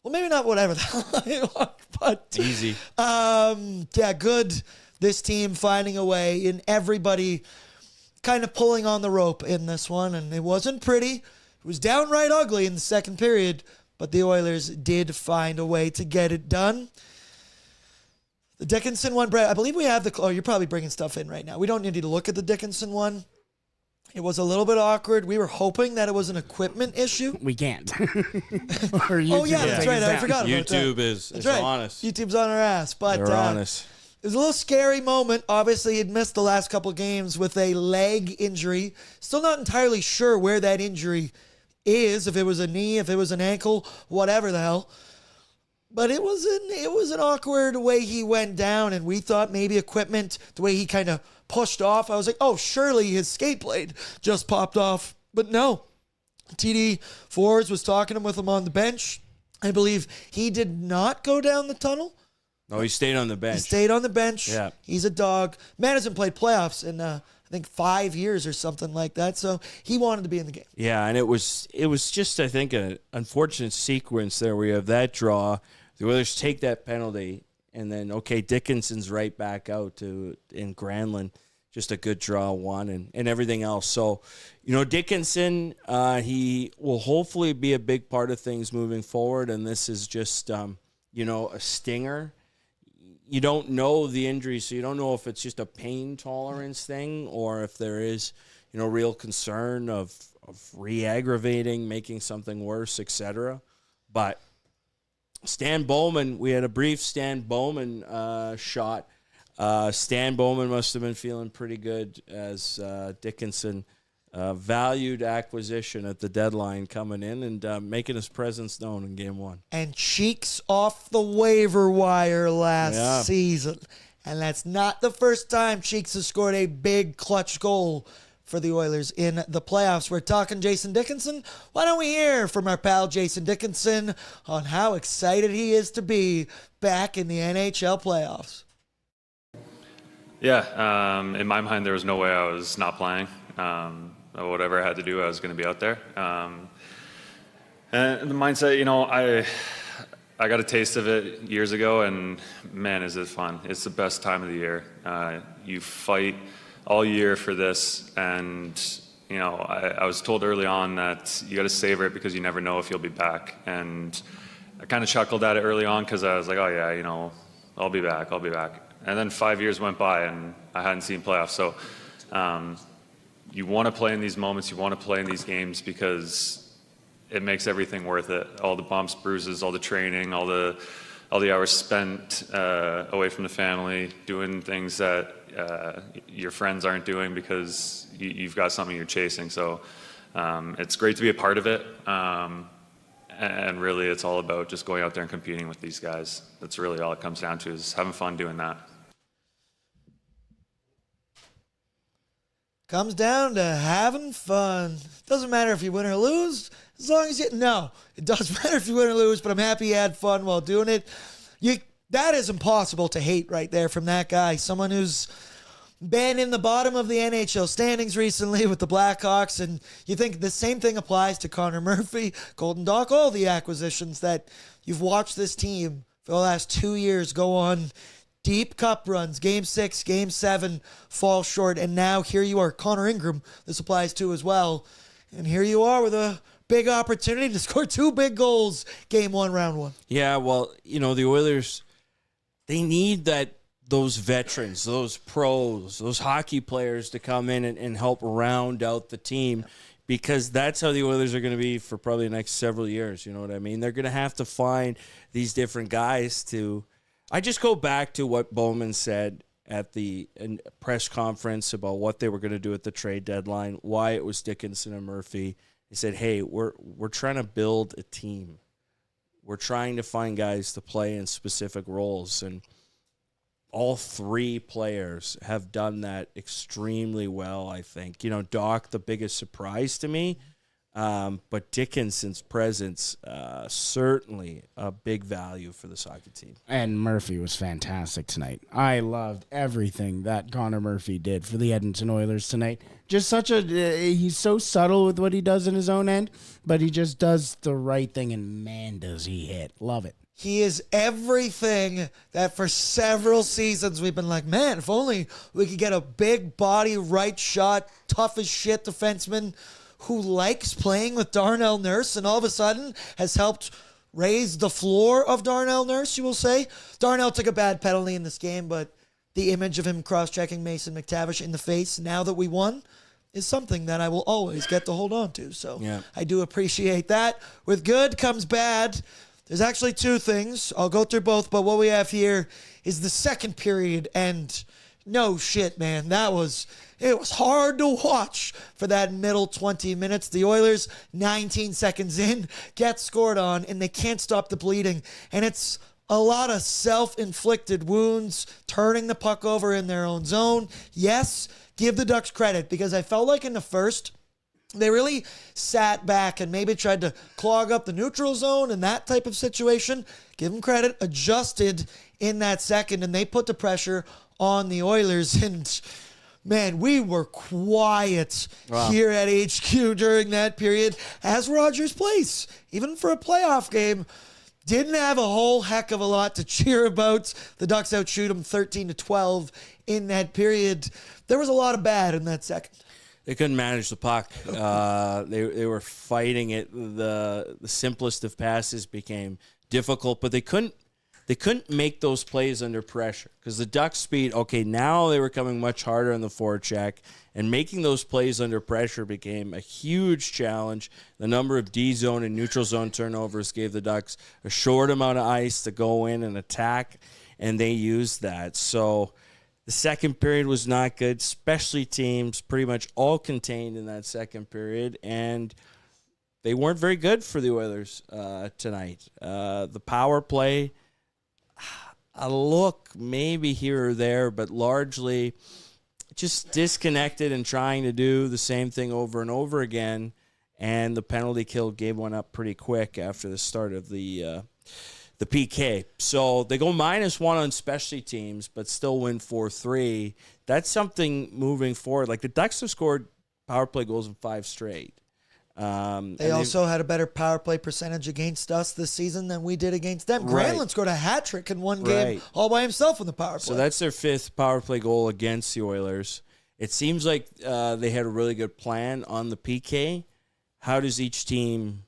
Well, maybe not whatever the hell I want, but... Easy. Good. This team finding a way, and everybody kind of pulling on the rope in this one, and it wasn't pretty. It was downright ugly in the second period, but the Oilers did find a way to get it done. The Dickinson one, Brett, I believe we have you're probably bringing stuff in right now. We don't need to look at the Dickinson one. It was a little bit awkward. We were hoping that it was an equipment issue. We can't. Oh, yeah, that's right. I forgot about that. YouTube is right. honest. YouTube's on our ass. But They're honest. It was a little scary moment. Obviously, he'd missed the last couple games with a leg injury. Still not entirely sure where that injury is, if it was a knee, if it was an ankle, whatever the hell. But it was an awkward way he went down, and we thought maybe equipment, the way he kind of pushed off. I was like, oh, surely his skate blade just popped off. But no. TD Forbes was talking with him on the bench. I believe he did not go down the tunnel. No, he stayed on the bench. He stayed on the bench. Yeah. He's a dog. Man hasn't played playoffs in, I think, 5 years or something like that. So he wanted to be in the game. Yeah, and it was just, I think, an unfortunate sequence there where you have that draw. The Oilers take that penalty, and then, Dickinson's right back out in Granlund. Just a good draw one and everything else. So, Dickinson, he will hopefully be a big part of things moving forward, and this is just, a stinger. You don't know the injury, so you don't know if it's just a pain tolerance thing or if there is, real concern of re-aggravating, making something worse, etc. But Stan Bowman, we had a brief Stan Bowman shot. Stan Bowman must have been feeling pretty good as Dickinson valued acquisition at the deadline coming in and making his presence known in Game 1. And Cheeks off the waiver wire last season. And that's not the first time Cheeks has scored a big clutch goal for the Oilers in the playoffs. We're talking Jason Dickinson. Why don't we hear from our pal Jason Dickinson on how excited he is to be back in the NHL playoffs? Yeah, in my mind, there was no way I was not playing. Whatever I had to do, I was going to be out there. And the mindset, I got a taste of it years ago, and man, is it fun. It's the best time of the year. You fight all year for this, and I was told early on that you got to savor it because you never know if you'll be back. And I kind of chuckled at it early on because I was like, oh yeah, I'll be back. And then 5 years went by, and I hadn't seen playoffs. So you want to play in these moments, you want to play in these games because it makes everything worth it. All the bumps, bruises, all the training, all the hours spent away from the family, doing things that your friends aren't doing because you've got something you're chasing. So it's great to be a part of it. And really, it's all about just going out there and competing with these guys. That's really all it comes down to, is having fun doing that. Comes down to having fun. Doesn't matter if you win or lose, as long as no, it does matter if you win or lose, but I'm happy you had fun while doing it. That is impossible to hate right there from that guy. Someone who's been in the bottom of the NHL standings recently with the Blackhawks, and you think the same thing applies to Connor Murphy, Golden Dog, all the acquisitions that you've watched this team for the last 2 years go on deep cup runs, Game 6, Game 7, fall short, and now here you are, Connor Ingram, this applies to as well, and here you are with a big opportunity to score 2 big goals, Game 1, Round 1. Yeah, well, the Oilers, they need those veterans, those pros, those hockey players to come in and help round out the team. because that's how the Oilers are going to be for probably the next several years. You know what I mean? They're going to have to find these different guys to. I just go back to what Bowman said at the press conference about what they were going to do at the trade deadline, why it was Dickinson and Murphy. He said, hey, we're trying to build a team. We're trying to find guys to play in specific roles, and all three players have done that extremely well, I think. You know, Doc, the biggest surprise to me, but Dickinson's presence, certainly a big value for the soccer team. And Murphy was fantastic tonight. I loved everything that Connor Murphy did for the Edmonton Oilers tonight. Just he's so subtle with what he does in his own end, but he just does the right thing, and man, does he hit. Love it. He is everything that for several seasons we've been like, man, if only we could get a big body, right shot, tough as shit defenseman who likes playing with Darnell Nurse and all of a sudden has helped raise the floor of Darnell Nurse, you will say. Darnell took a bad penalty in this game, but the image of him cross-checking Mason McTavish in the face now that we won is something that I will always get to hold on to. So yeah. I do appreciate that. With good comes bad. There's actually two things. I'll go through both, but what we have here is the second period, and no shit, man. It was hard to watch for that middle 20 minutes. The Oilers, 19 seconds in, get scored on, and they can't stop the bleeding. And it's a lot of self-inflicted wounds, turning the puck over in their own zone. Yes, give the Ducks credit, because I felt like in the first, they really sat back and maybe tried to clog up the neutral zone and that type of situation. Give them credit, adjusted in that second, and they put the pressure on the Oilers. And, man, we were quiet here at HQ during that period, as Rogers Place, even for a playoff game. Didn't have a whole heck of a lot to cheer about. The Ducks outshoot them 13-12 in that period. There was a lot of bad in that second. They couldn't manage the puck. They were fighting it. The simplest of passes became difficult, but they couldn't make those plays under pressure because the Ducks' speed. Okay, now they were coming much harder on the forecheck, and making those plays under pressure became a huge challenge. The number of D zone and neutral zone turnovers gave the Ducks a short amount of ice to go in and attack, and they used that. So the second period was not good. Specialty teams pretty much all contained in that second period, and they weren't very good for the Oilers tonight. The power play, a look maybe here or there, but largely just disconnected and trying to do the same thing over and over again, and the penalty kill gave one up pretty quick after the start of the PK. So they go -1 on specialty teams, but still win 4-3. That's something moving forward. Like the Ducks have scored power play goals in 5 straight. They also had a better power play percentage against us this season than we did against them. Right. Granlund scored a hat trick in one game all by himself in the power play. So that's their 5th power play goal against the Oilers. It seems like they had a really good plan on the PK. How does each team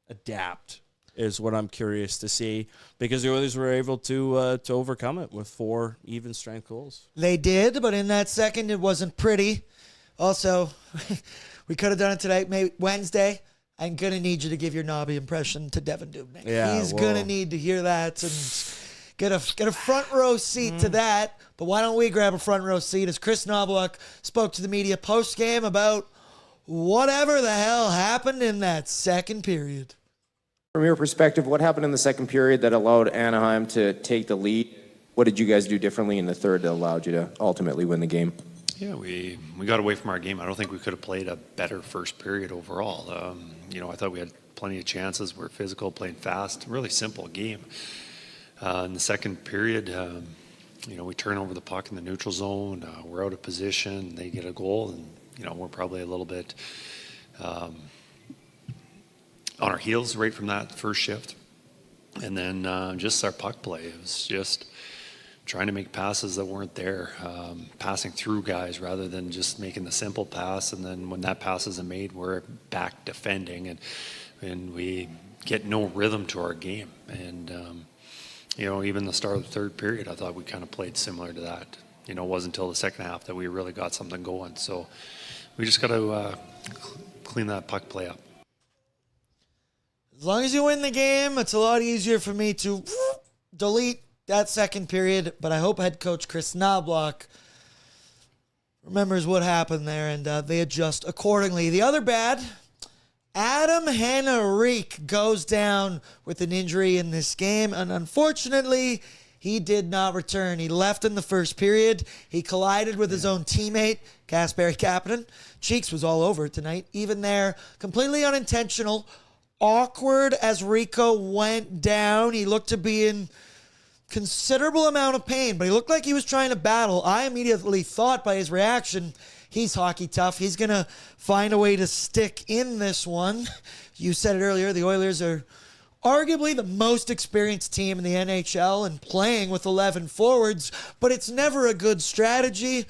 adapt is what I'm curious to see, because the Oilers were able to overcome it with 4 even strength goals. They did, but in that second, it wasn't pretty. Also, we could have done it today, maybe Wednesday. I'm going to need you to give your knobby impression to Devan Dubnyk. Yeah, he's going to need to hear that and get a front row seat to that. But why don't we grab a front row seat as Chris Knobloch spoke to the media post-game about whatever the hell happened in that second period. From your perspective, what happened in the second period that allowed Anaheim to take the lead? What did you guys do differently in the third that allowed you to ultimately win the game? Yeah, we got away from our game. I don't think we could have played a better first period overall. I thought we had plenty of chances. We're physical, playing fast, really simple game. In the second period, we turn over the puck in the neutral zone. We're out of position. They get a goal, and we're probably a little bit on our heels right from that first shift. And then just our puck play. It was just trying to make passes that weren't there, passing through guys rather than just making the simple pass. And then when that pass isn't made, we're back defending, and we get no rhythm to our game. And, even the start of the third period, I thought we kind of played similar to that. It wasn't until the second half that we really got something going. So We just got to clean that puck play up. As long as you win the game, it's a lot easier for me to delete that second period. But I hope head coach Chris Knobloch remembers what happened there and they adjust accordingly. The other bad, Adam Henrique goes down with an injury in this game. And unfortunately, he did not return. He left in the first period. He collided with his own teammate, Kasperi Kapanen. Cheeks was all over it tonight. Even there, completely unintentional. Awkward as Rico went down. He looked to be in considerable amount of pain, but he looked like he was trying to battle. I immediately thought by his reaction, he's hockey tough. He's going to find a way to stick in this one. You said it earlier, the Oilers are arguably the most experienced team in the NHL and playing with 11 forwards, but it's never a good strategy.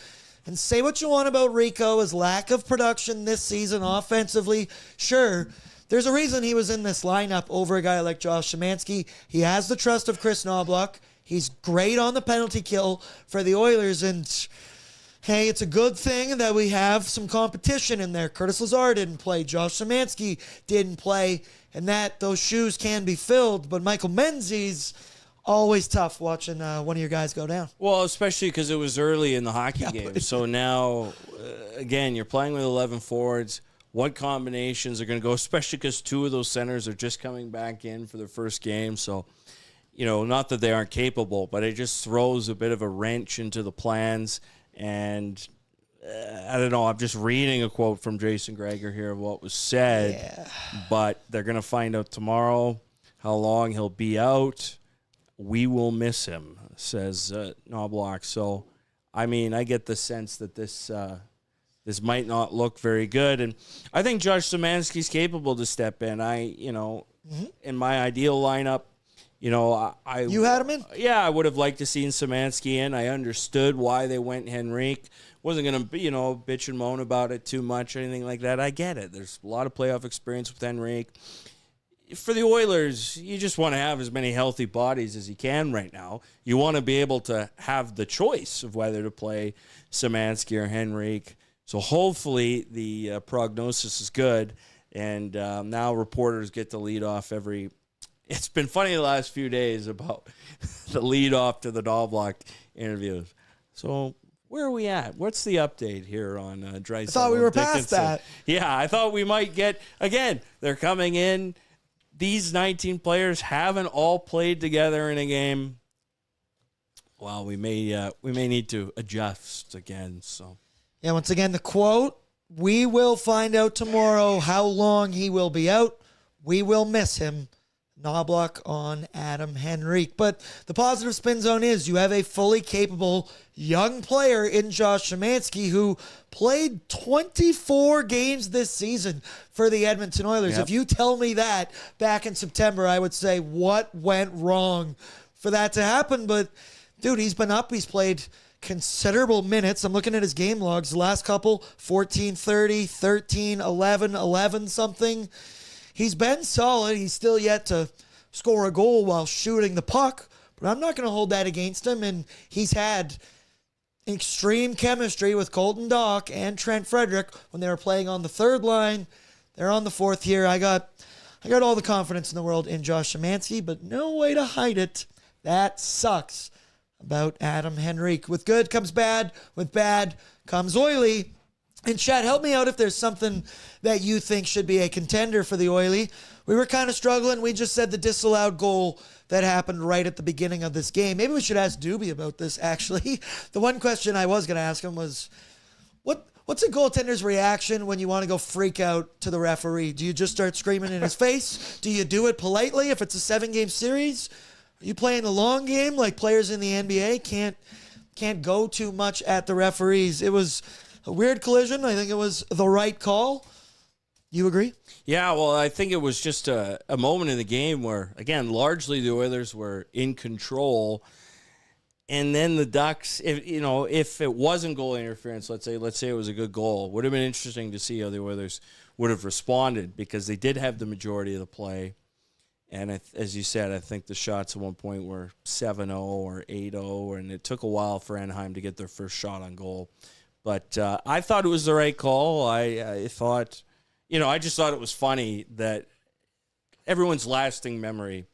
And say what you want about Rico, his lack of production this season offensively. Sure, there's a reason he was in this lineup over a guy like Josh Szymanski. He has the trust of Chris Knobloch. He's great on the penalty kill for the Oilers. And, hey, it's a good thing that we have some competition in there. Curtis Lazar didn't play. Josh Szymanski didn't play. And that those shoes can be filled. But Michael Menzies, always tough watching one of your guys go down. Well, especially because it was early in the hockey game. So now, again, you're playing with 11 forwards. What combinations are going to go, especially because two of those centers are just coming back in for their first game. So, not that they aren't capable, but it just throws a bit of a wrench into the plans. And I don't know, I'm just reading a quote from Jason Gregor here of what was said. Yeah. But they're going to find out tomorrow how long he'll be out. We will miss him, says Knobloch. So, I get the sense that this might not look very good. And I think Josh Szymanski's capable to step in. In my ideal lineup, You had him in? Yeah, I would have liked to seen Szymanski in. I understood why they went Henrique. Wasn't going to, bitch and moan about it too much or anything like that. I get it. There's a lot of playoff experience with Henrique. For the Oilers, you just want to have as many healthy bodies as you can right now. You want to be able to have the choice of whether to play Szymanski or Henrique. So hopefully the prognosis is good, and now reporters get to lead off every. It's been funny the last few days about the lead off to the Knobloch interviews. So where are we at? What's the update here on Draisaitl? I thought we were past that. Yeah, I thought we might get again. They're coming in. These 19 players haven't all played together in a game. Well, we may need to adjust again. So. Yeah, once again, the quote, we will find out tomorrow how long he will be out. We will miss him. Knobloch on Adam Henrique. But the positive spin zone is you have a fully capable young player in Josh Szymanski who played 24 games this season for the Edmonton Oilers. Yep. If you tell me that back in September, I would say, what went wrong for that to happen? But, dude, he's been up. He's played considerable minutes. I'm looking at his game logs. The last couple, 14-30, 13-11, 11-something. He's been solid. He's still yet to score a goal while shooting the puck, but I'm not going to hold that against him. And he's had extreme chemistry with Colton Dach and Trent Frederick when they were playing on the third line. They're on the fourth here. I got all the confidence in the world in Josh Szymanski, but no way to hide it. That sucks about Adam Henrique. With good comes bad. With bad comes oily. And Chad, help me out if there's something that you think should be a contender for the Oilers. We were kind of struggling. We just said the disallowed goal that happened right at the beginning of this game. Maybe we should ask Doobie about this, actually. The one question I was going to ask him was, what's a goaltender's reaction when you want to go freak out to the referee? Do you just start screaming in his face? Do you do it politely if it's a 7-game series? Are you playing the long game like players in the NBA? Can't go too much at the referees. It was a weird collision. I think it was the right call. You agree? Yeah, well, I think it was just a moment in the game where, again, largely the Oilers were in control. And then the Ducks, if it wasn't goal interference, let's say it was a good goal, would have been interesting to see how the Oilers would have responded because they did have the majority of the play. And as you said, I think the shots at one point were 7-0 or 8-0, and it took a while for Anaheim to get their first shot on goal. But I thought it was the right call. I thought, I just thought it was funny that everyone's lasting memory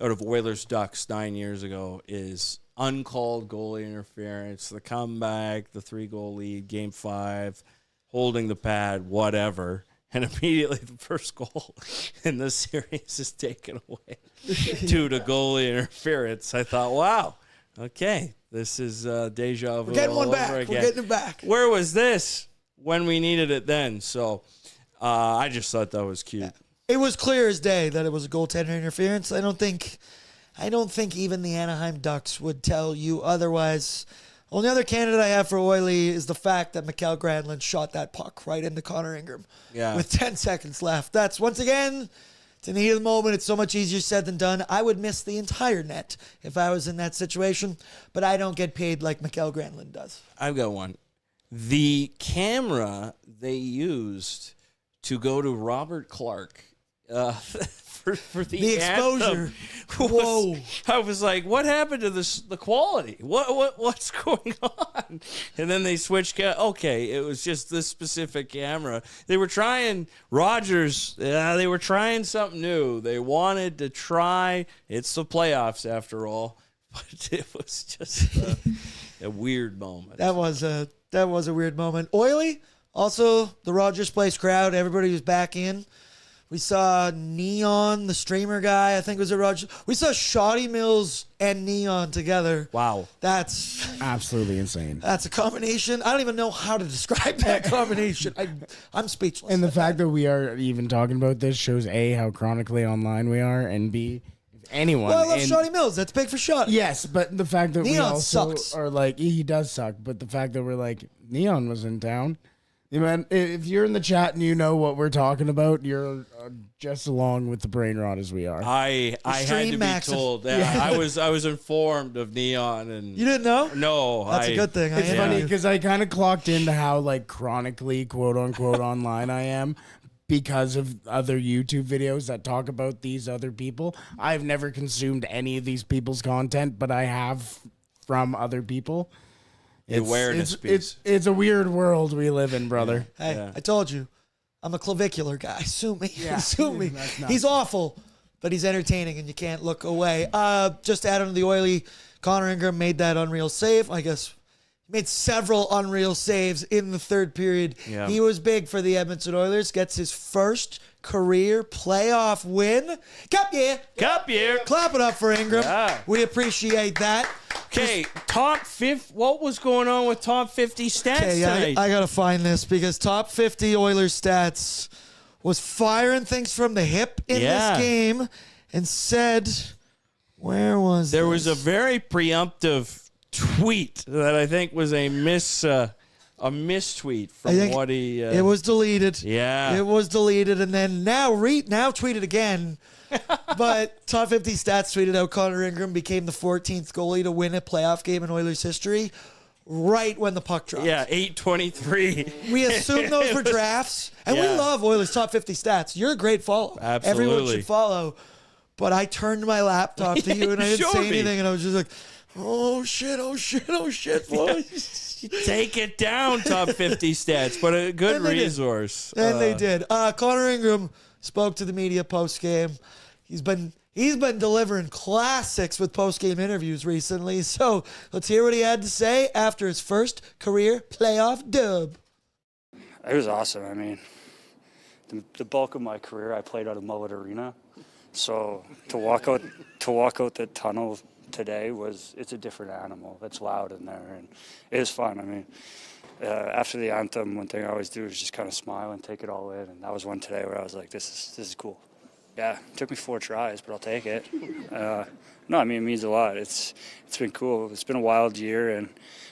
out of Oilers Ducks 9 years ago is uncalled goalie interference, the comeback, the 3-goal lead, Game 5, holding the pad, whatever. And immediately the first goal in the series is taken away due to goalie interference. I thought, wow, okay, this is deja vu. We're getting one all back. over We're again. getting it back. Where was this when we needed it then? So I just thought that was cute. It was clear as day that it was a goaltender interference. I don't think even the Anaheim Ducks would tell you otherwise. Only other candidate I have for Oiley is the fact that Mikael Granlund shot that puck right into Connor Ingram with 10 seconds left. That's, once again, it's in the heat of the moment. It's so much easier said than done. I would miss the entire net if I was in that situation, but I don't get paid like Mikael Granlund does. I've got one. The camera they used to go to Robert Clark for the exposure. was, Whoa. I was like, what happened to the quality? What's going on? And then they switched. Okay, it was just this specific camera. They were trying Rogers. They were trying something new. They wanted to try. It's the playoffs after all, but it was just a weird moment. That was a weird moment. Oiley, also the Rogers Place crowd. Everybody was back in. We saw Neon, the streamer guy. I think it was a Rogers. We saw Shoddy Mills and Neon together. Wow. That's absolutely insane. That's a combination. I don't even know how to describe that combination. I'm speechless. And the fact that we are even talking about this shows A, how chronically online we are, and B, if anyone. Well, I love Shoddy Mills. That's big for Shoddy. Yes, but the fact that we Neon also sucks. are like, he does suck, but the fact that we're like, Neon was in town. Yeah, man, if you're in the chat and you know what we're talking about, you're just along with the brain rot as we are. I had to be told. Yeah, I was informed of Neon, and You didn't know? no, That's a good thing. It's I funny am. because I kind of clocked into how like chronically quote unquote online I am because of other YouTube videos that talk about these other people. I've never consumed any of these people's content, but I have from other people. Awareness piece. It's a weird world we live in, brother. Hey, Yeah. I told you. I'm a clavicular guy. Sue me. Yeah. Sue me. That's nuts. He's awful, but he's entertaining, and you can't look away. Just to add on to the Oiley, Connor Ingram made that unreal save. I guess he made several unreal saves in the third period. Yeah. He was big for the Edmonton Oilers. Gets his first career playoff win. Cup year. Cup year. Clap it up for Ingram. Yeah. We appreciate that. Okay, top 50. What was going on with top 50 stats Okay, tonight? I got to find this because top 50 Oilers stats was firing things from the hip in this game and said, where was There this? was a very preemptive tweet that I think was a mistweet I from think what he. it was deleted. Yeah. It was deleted and then now tweeted again. But top 50 stats tweeted out Connor Ingram became the 14th goalie to win a playoff game in Oilers history right when the puck dropped. Yeah, 8:23. We assume those were drafts, and we Yeah. love Oilers top 50 stats. You're a great follow. Everyone Absolutely. should follow. But I turned my laptop to you, and I didn't Showed say me. anything, and I was just like, oh, shit, boys. Take it down, top 50 stats, but a good And they did. resource. And they did. Connor Ingram spoke to the media post-game. He's been delivering classics with post-game interviews recently. So let's hear what he had to say after his first career playoff dub. It was awesome. I mean, the bulk of my career I played out of Mullet Arena, so to walk out the tunnel today it's a different animal. It's loud in there, and it was fun. I mean, after the anthem, one thing I always do is just kind of smile and take it all in, and that was one today where I was like, this is cool. Yeah, it took me 4 tries, but I'll take it. No, I mean, it means a lot. It's been cool. It's been a wild year, and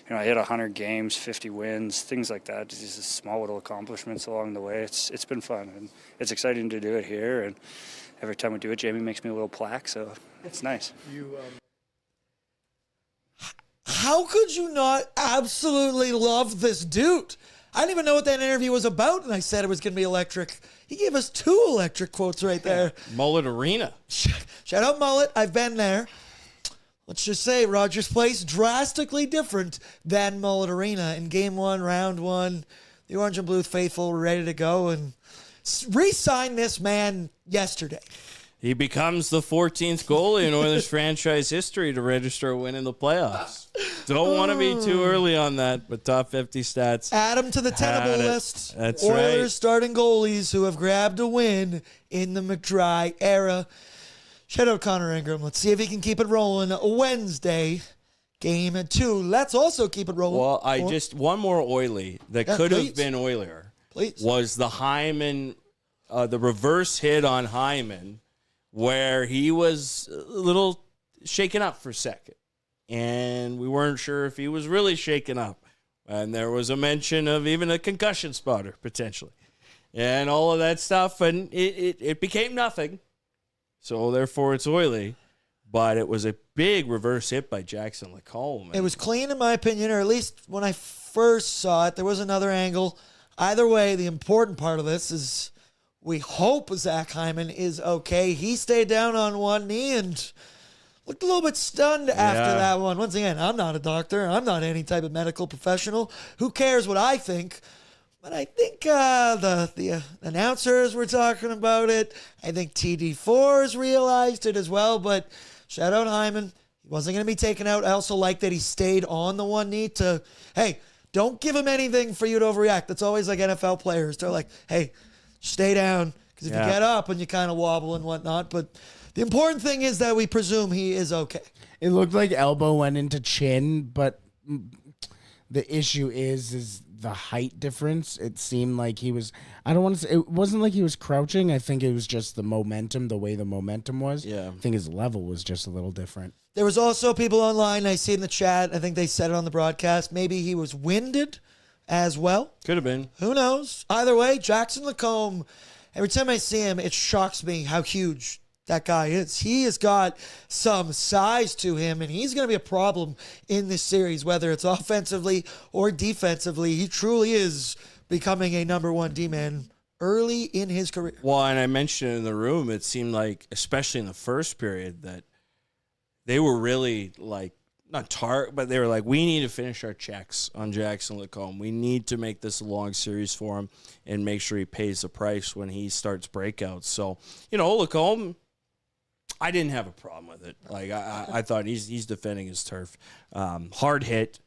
I hit 100 games, 50 wins, things like that. Just small little accomplishments along the way. It's been fun, and it's exciting to do it here. And every time we do it, Jamie makes me a little plaque, so it's nice. How could you not absolutely love this dude? I didn't even know what that interview was about, and I said it was going to be electric. He gave us 2 electric quotes right there. Mullet Arena. Shout out Mullet. I've been there. let's just say Rogers Place drastically different than Mullet Arena. In Game 1, Round 1, the Orange and Blue faithful were ready to go and re-sign this man yesterday. He becomes the 14th goalie in Oilers franchise history to register a win in the playoffs. Don't want to be too early on that, but top 50 stats. Add him to the tenable Had it. list. That's Oilers right. starting goalies who have grabbed a win in the McDry era. Shout out Connor Ingram. Let's see if he can keep it rolling. Wednesday, Game 2. Let's also keep it rolling. Well, one more Oily that could please. have been Oiler. Please. Was the Hyman, the reverse hit on Hyman, where he was a little shaken up for a second. And we weren't sure if he was really shaken up. And there was a mention of even a concussion spotter, potentially. And all of that stuff. And it became nothing. So, therefore, it's Oily. But it was a big reverse hit by Jackson Lacombe. It was clean, in my opinion, or at least when I first saw it, there was another angle. Either way, the important part of this is we hope Zach Hyman is okay. He stayed down on one knee and looked a little bit stunned after that one. Once again, I'm not a doctor. I'm not any type of medical professional. Who cares what I think? But I think the announcers were talking about it. I think TD4's realized it as well. But shout out Hyman. He wasn't going to be taken out. I also like that he stayed on the one knee to, hey, don't give him anything for you to overreact. That's always like NFL players. They're like, hey, stay down. Because if you get up and you kind of wobble and whatnot. But the important thing is that we presume he is okay. It looked like elbow went into chin, but the issue is the height difference. It seemed like he was, I don't want to say, it wasn't like he was crouching. I think it was just the momentum, the way the momentum was. Yeah. I think his level was just a little different. There was also people online, I see in the chat, I think they said it on the broadcast, maybe he was winded as well. Could have been. Who knows? Either way, Jackson Lacombe, every time I see him, it shocks me how huge that guy is. He has got some size to him, and he's going to be a problem in this series, whether it's offensively or defensively. He truly is becoming a number one D-man early in his career. Well, and I mentioned in the room, it seemed like, especially in the first period, that they were really like, but they were like, we need to finish our checks on Jackson Lacombe. We need to make this a long series for him and make sure he pays the price when he starts breakouts. So, Lacombe, I didn't have a problem with it. Like I thought he's defending his turf. Hard hit,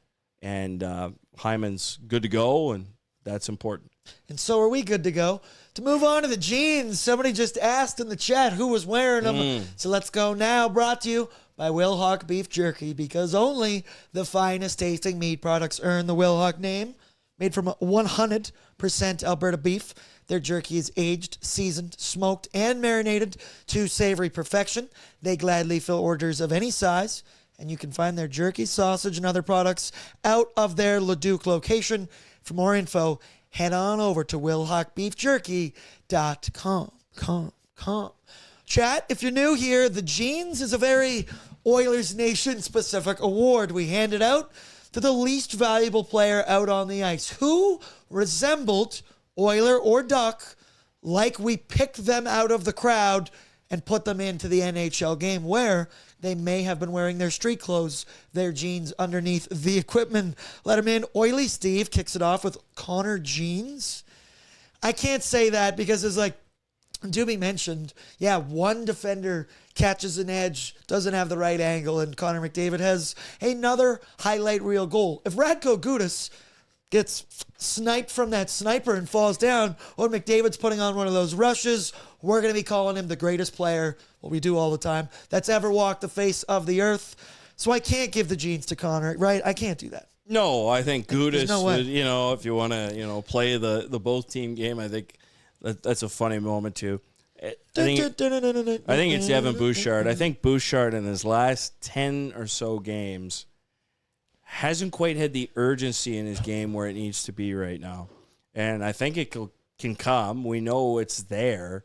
and Hyman's good to go, and that's important. And so are we good to go. To move on to the jeans, somebody just asked in the chat who was wearing them. So let's go now. Brought to you by Wilhauk Beef Jerky, because only the finest tasting meat products earn the Wilhauk name. Made from 100% Alberta beef, their jerky is aged, seasoned, smoked, and marinated to savory perfection. They gladly fill orders of any size, and you can find their jerky, sausage, and other products out of their Leduc location. For more info, head on over to WilhaukBeefJerky.com. Chat, if you're new here, the Jeans is a very Oilers Nation specific award we handed out to the least valuable player out on the ice. Who resembled Oiler or Duck like we picked them out of the crowd and put them into the NHL game where they may have been wearing their street clothes, their jeans underneath the equipment. Let them in. Oily Steve kicks it off with Connor Jeans. I can't say that because it's like Doobie mentioned, one defender catches an edge, doesn't have the right angle, and Connor McDavid has another highlight reel goal. If Radko Gudas gets sniped from that sniper and falls down, or McDavid's putting on one of those rushes, we're going to be calling him the greatest player, what we do all the time, that's ever walked the face of the earth. So I can't give the jeans to Connor, right? I can't do that. No, I think Gudas, no way. if you want to, play the both team game, I think that's a funny moment too. I think it's Evan Bouchard. I think Bouchard in his last 10 or so games hasn't quite had the urgency in his game where it needs to be right now. And I think it can come. We know it's there.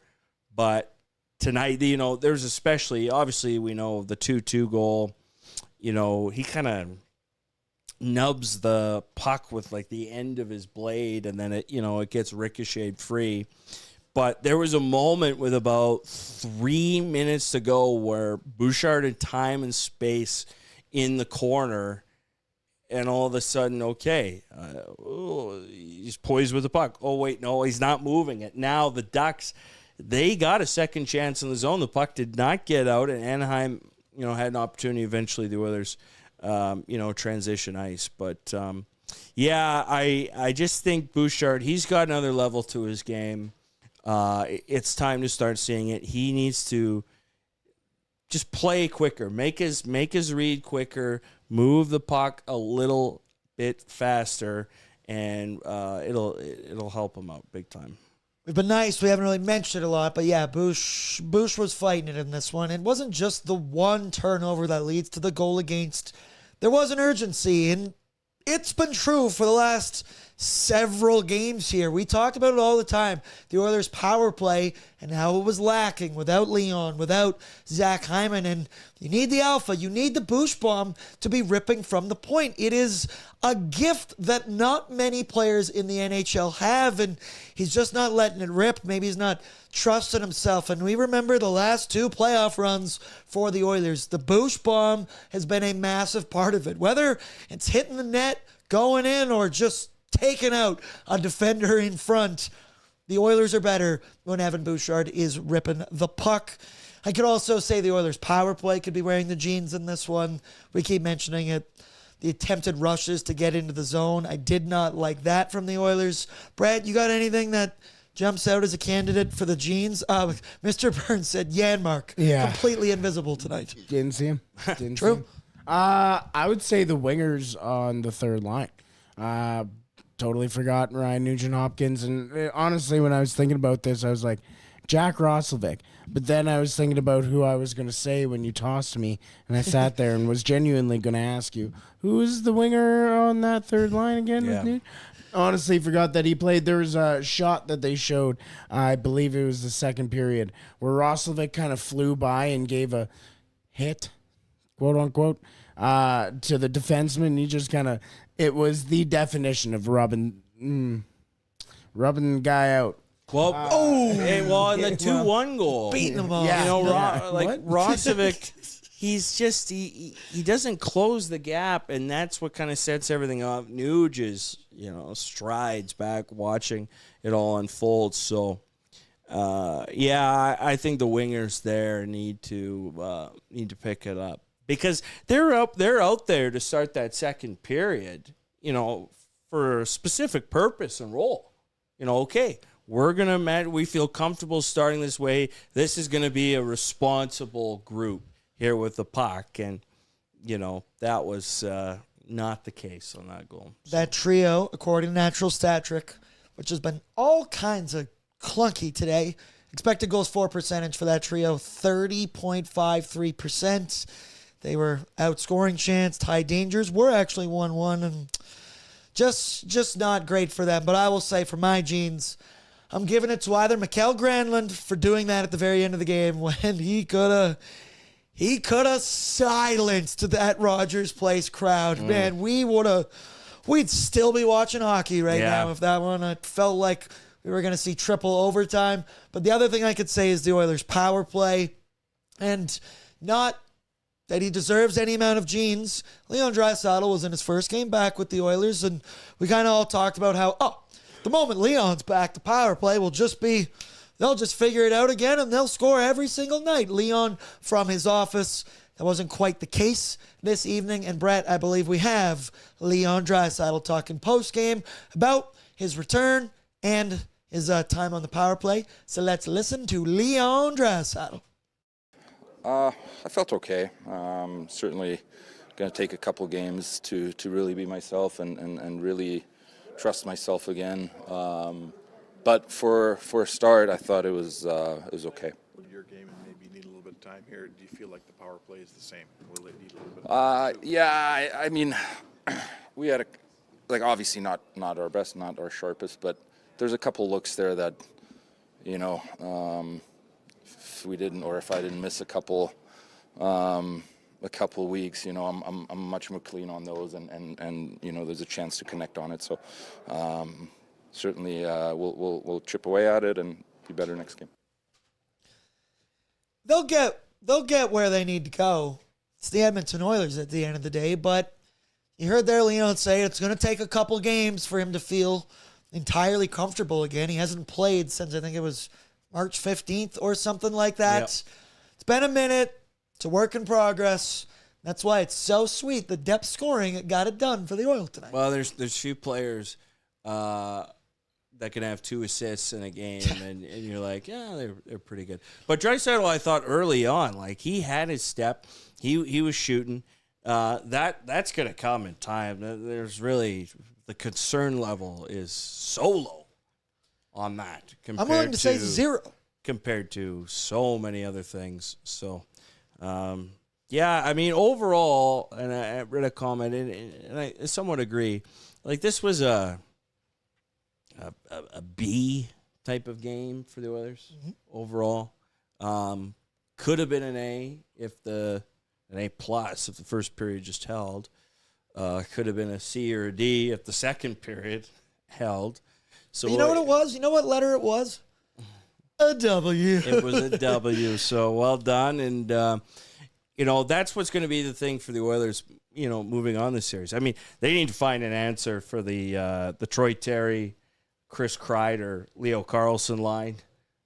But tonight, there's especially, obviously, we know the 2-2 goal. He kind of nubs the puck with like the end of his blade, and then it gets ricocheted free. But there was a moment with about 3 minutes to go where Bouchard had time and space in the corner, and all of a sudden, he's poised with the puck. Oh, wait, no, he's not moving it. Now the Ducks, they got a second chance in the zone. The puck did not get out, and Anaheim, had an opportunity. Eventually, the Oilers, transition ice. But, I just think Bouchard, he's got another level to his game. It's time to start seeing it. He needs to just play quicker, make his read quicker, move the puck a little bit faster, and it'll help him out big time. We've been nice. We haven't really mentioned it a lot, but yeah, Bush was fighting it in this one. It wasn't just the one turnover that leads to the goal against. There was an urgency, and it's been true for the last several games here. We talked about it all the time. The Oilers' power play and how it was lacking without Leon, without Zach Hyman. And you need the alpha. You need the Bush bomb to be ripping from the point. It is a gift that not many players in the NHL have, and he's just not letting it rip. Maybe he's not trusting himself. And we remember the last 2 playoff runs for the Oilers. The Bush bomb has been a massive part of it. Whether it's hitting the net, going in, or just taking out a defender in front, the Oilers are better when Evan Bouchard is ripping the puck. I could also say the Oilers' power play could be wearing the jeans in this one. We keep mentioning it. The attempted rushes to get into the zone, I did not like that from the Oilers. Brad, you got anything that jumps out as a candidate for the jeans? Mr. Burns said Janmark, completely invisible tonight. Didn't see him. True. I would say the wingers on the third line. Totally forgot Ryan Nugent-Hopkins. And honestly, when I was thinking about this, I was like, Jack Roslovic. But then I was thinking about who I was going to say when you tossed me. And I sat there and was genuinely going to ask you, who is the winger on that third line again? Yeah. With Nugent? Honestly, forgot that he played. There was a shot that they showed, I believe it was the second period, where Roslovic kind of flew by and gave a hit, quote unquote, to the defenseman. He just kind of, it was the definition of rubbing the guy out. Well, in the 2-1 goal, Beating them all. Yeah. Roslovic, he's just he doesn't close the gap, and that's what kind of sets everything up. Nuge is strides back, watching it all unfold. So, I think the wingers there need to pick it up, because they're out there to start that second period, for a specific purpose and role. We feel comfortable starting this way. This is going to be a responsible group here with the puck. And, that was not the case on that goal. That trio, according to Natural Stat Trick, which has been all kinds of clunky today, expected goals for percentage for that trio, 30.53%. They were outscoring chance. High dangers were actually 1-1, and just not great for them. But I will say, for my jeans, I'm giving it to either Mikael Granlund for doing that at the very end of the game when he could have silenced that Rogers Place crowd. Man, we'd still be watching hockey right now if that one. It felt like we were going to see triple overtime. But the other thing I could say is the Oilers' power play, and not that he deserves any amount of jeans. Leon Draisaitl was in his first game back with the Oilers, and we kind of all talked about how, the moment Leon's back, the power play will just be, they'll just figure it out again, and they'll score every single night. Leon from his office. That wasn't quite the case this evening. And Brett, I believe we have Leon Draisaitl talking post-game about his return and his time on the power play. So let's listen to Leon Draisaitl. I felt okay. Certainly going to take a couple games to really be myself and really trust myself again. But for a start, I thought it was okay. With your game and maybe need a little bit of time here, do you feel like the power play is the same? Will it need a little bit of time? I mean, we had obviously not our best, not our sharpest, but there's a couple looks there that, if we didn't, or if I didn't miss a couple weeks, I'm much more clean on those, and there's a chance to connect on it. So certainly we'll chip away at it and be better next game. They'll get where they need to go It's the Edmonton Oilers at the end of the day, but you heard there Leon say it's going to take a couple games for him to feel entirely comfortable again. He hasn't played since I think it was March 15th or something like that. Yep. It's been a minute. It's a work in progress. That's why it's so sweet. The depth scoring got it done for the Oilers tonight. Well, there's few players that can have 2 assists in a game, and you're like, yeah, they're pretty good. But Draisaitl, I thought early on, like he had his step, he was shooting. That's going to come in time. There's really the concern level is so low on that. I'm willing to say 0 compared to so many other things. So, yeah, I mean overall, and I read a comment, and I somewhat agree. Like this was a B type of game for the Oilers overall. Could have been an A if an A plus if the first period just held. Could have been a C or a D if the second period held. So you know what it was? You know what letter it was? A W. It was a W. So well done, and that's what's going to be the thing for the Oilers. Moving on this series. I mean, they need to find an answer for the Troy Terry, Chris Kreider, Leo Carlson line.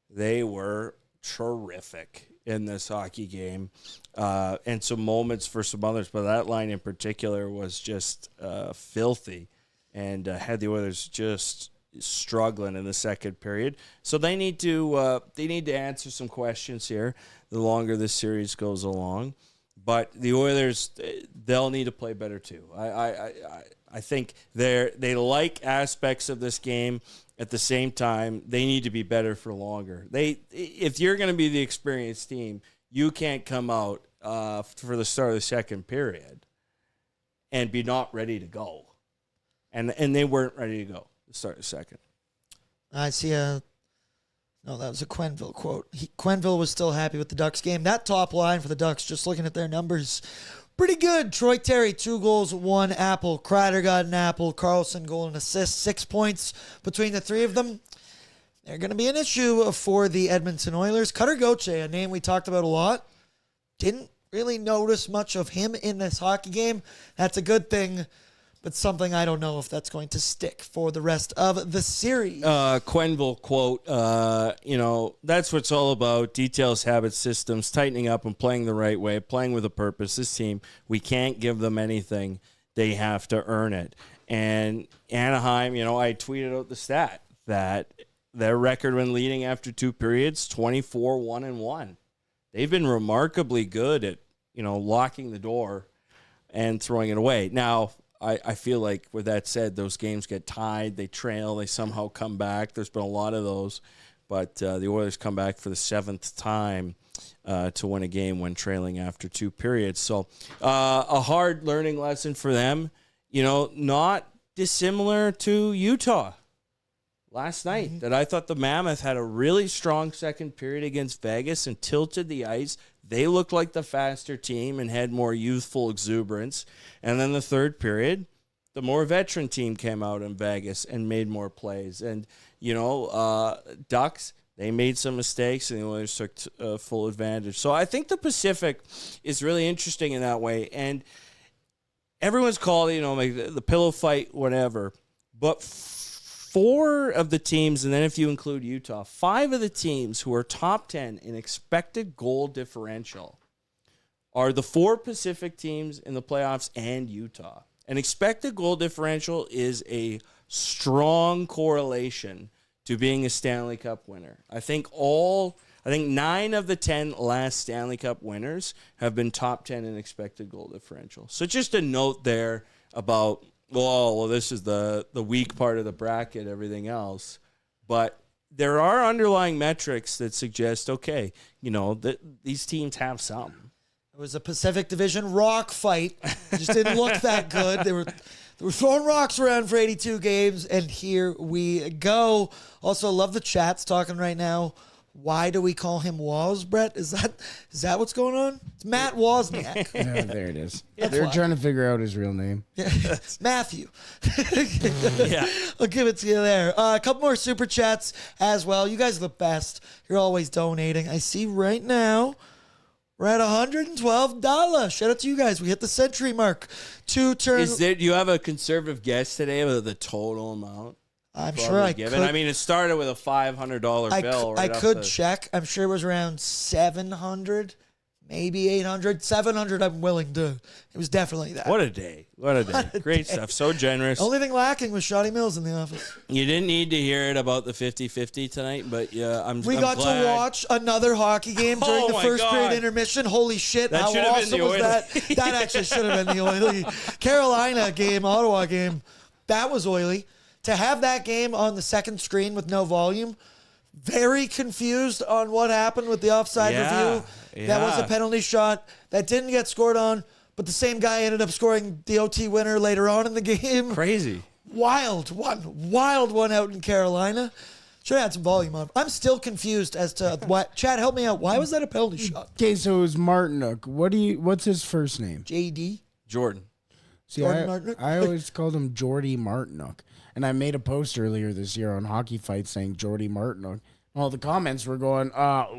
They were terrific in this hockey game, and some moments for some others, but that line in particular was just filthy, and had the Oilers just struggling in the second period. So they need to answer some questions here the longer this series goes along. But the Oilers, they'll need to play better too. I think they like aspects of this game. At the same time, they need to be better for longer. If you're going to be the experienced team, you can't come out for the start of the second period and be not ready to go. And they weren't ready to go to start the second. I see no, that was a Quenneville quote. Quenneville was still happy with the Ducks game. That top line for the Ducks, just looking at their numbers, pretty good. Troy Terry, 2 goals, 1 apple. Kreider got an apple. Carlson, goal and assist. 6 points between the 3 of them. They're going to be an issue for the Edmonton Oilers. Cutter Gauthier, a name we talked about a lot. Didn't really notice much of him in this hockey game. That's a good thing, but something I don't know if that's going to stick for the rest of the series. Quenneville quote, that's what it's all about. Details, habits, systems, tightening up and playing the right way, playing with a purpose. This team, we can't give them anything. They have to earn it. And Anaheim, I tweeted out the stat that their record when leading after 2 periods, 24-1-1. They've been remarkably good at, locking the door and throwing it away. Now, I feel like with that said, those games get tied, they trail, they somehow come back. There's been a lot of those, but the Oilers come back for the 7th time to win a game when trailing after 2 periods. So a hard learning lesson for them, not dissimilar to Utah last night, that I thought the Mammoth had a really strong second period against Vegas and tilted the ice. They looked like the faster team and had more youthful exuberance. And then the third period, the more veteran team came out in Vegas and made more plays. And, Ducks, they made some mistakes and the Oilers took full advantage. So I think the Pacific is really interesting in that way. And everyone's called, the pillow fight, whatever. But 4 of the teams, and then if you include Utah, 5 of the teams who are top 10 in expected goal differential are the 4 Pacific teams in the playoffs and Utah. An expected goal differential is a strong correlation to being a Stanley Cup winner. I think 9 of the 10 last Stanley Cup winners have been top 10 in expected goal differential. So just a note there about, this is the weak part of the bracket, everything else. But there are underlying metrics that suggest, okay, that these teams have some. It was a Pacific Division rock fight. Just didn't look that good. They were throwing rocks around for 82 games, and here we go. Also, love the chats talking right now. Why do we call him Woz, Brett? Is that what's going on? It's Matt Wozniak. Yeah, there it is. They're trying to figure out his real name. Yeah, Matthew. Yeah. I'll give it to you there. A couple more super chats as well. You guys are the best. You're always donating. I see right now We're at $112. Shout out to you guys. We hit the century mark. Do you have a conservative guess today about the total amount? I'm sure I given? could. I mean, it started with a $500 bill. I could check. I'm sure it was around 700, maybe 800. 700, I'm willing to. It was definitely that. What a day. Great stuff. So generous. Only thing lacking was Shoddy Mills in the office. You didn't need to hear it about the 50-50 tonight, but yeah, We got to watch another hockey game during the first period intermission. Holy shit. That how should have awesome been the was that? That actually should have been the Oily. Carolina game, Ottawa game, that was oily. To have that game on the second screen with no volume, very confused on what happened with the offside review. That was a penalty shot that didn't get scored on, but the same guy ended up scoring the OT winner later on in the game. Crazy. Wild one out in Carolina. Should have had some volume on. I'm still confused as to what. Chad, help me out. Why was that a penalty shot? Okay, so it was Martinook. What's his first name? JD. Jordan. See, Jordan Martinook? I always called him Jordy Martinook. And I made a post earlier this year on Hockey Fight saying Jordy Martinook. All the comments were going,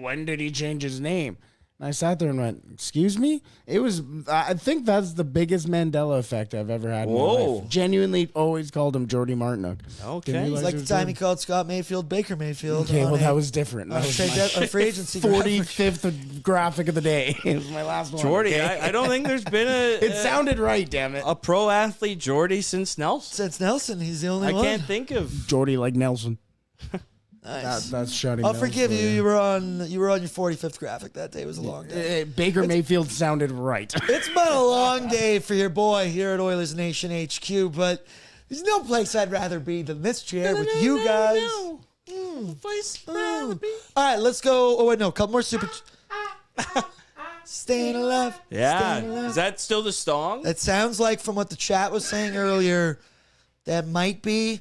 when did he change his name? And I sat there and went, excuse me? I think that's the biggest Mandela effect I've ever had in my life. Genuinely always called him Jordy Martinook. Okay. It's like the time he called Scott Mayfield Baker Mayfield. Okay, well, that was different. That was my free agency 45th graphic of the day. It was my last one. Jordy, okay? I don't think there's been a... It sounded right, damn it. A pro athlete Jordy since Nelson. Since Nelson, he's the only one. I can't think of... Jordy like Nelson. Nice. That's shutting. I'll forgive you. You were on your 45th graphic that day. It was a long day. Baker Mayfield sounded right. It's been a long day for your boy here at Oilers Nation HQ, but there's no place I'd rather be than this chair with you guys. All right, let's go. Oh wait, no, couple more super. Staying alive. Yeah. Staying alive. Is that still the song? It sounds like from what the chat was saying earlier, that might be.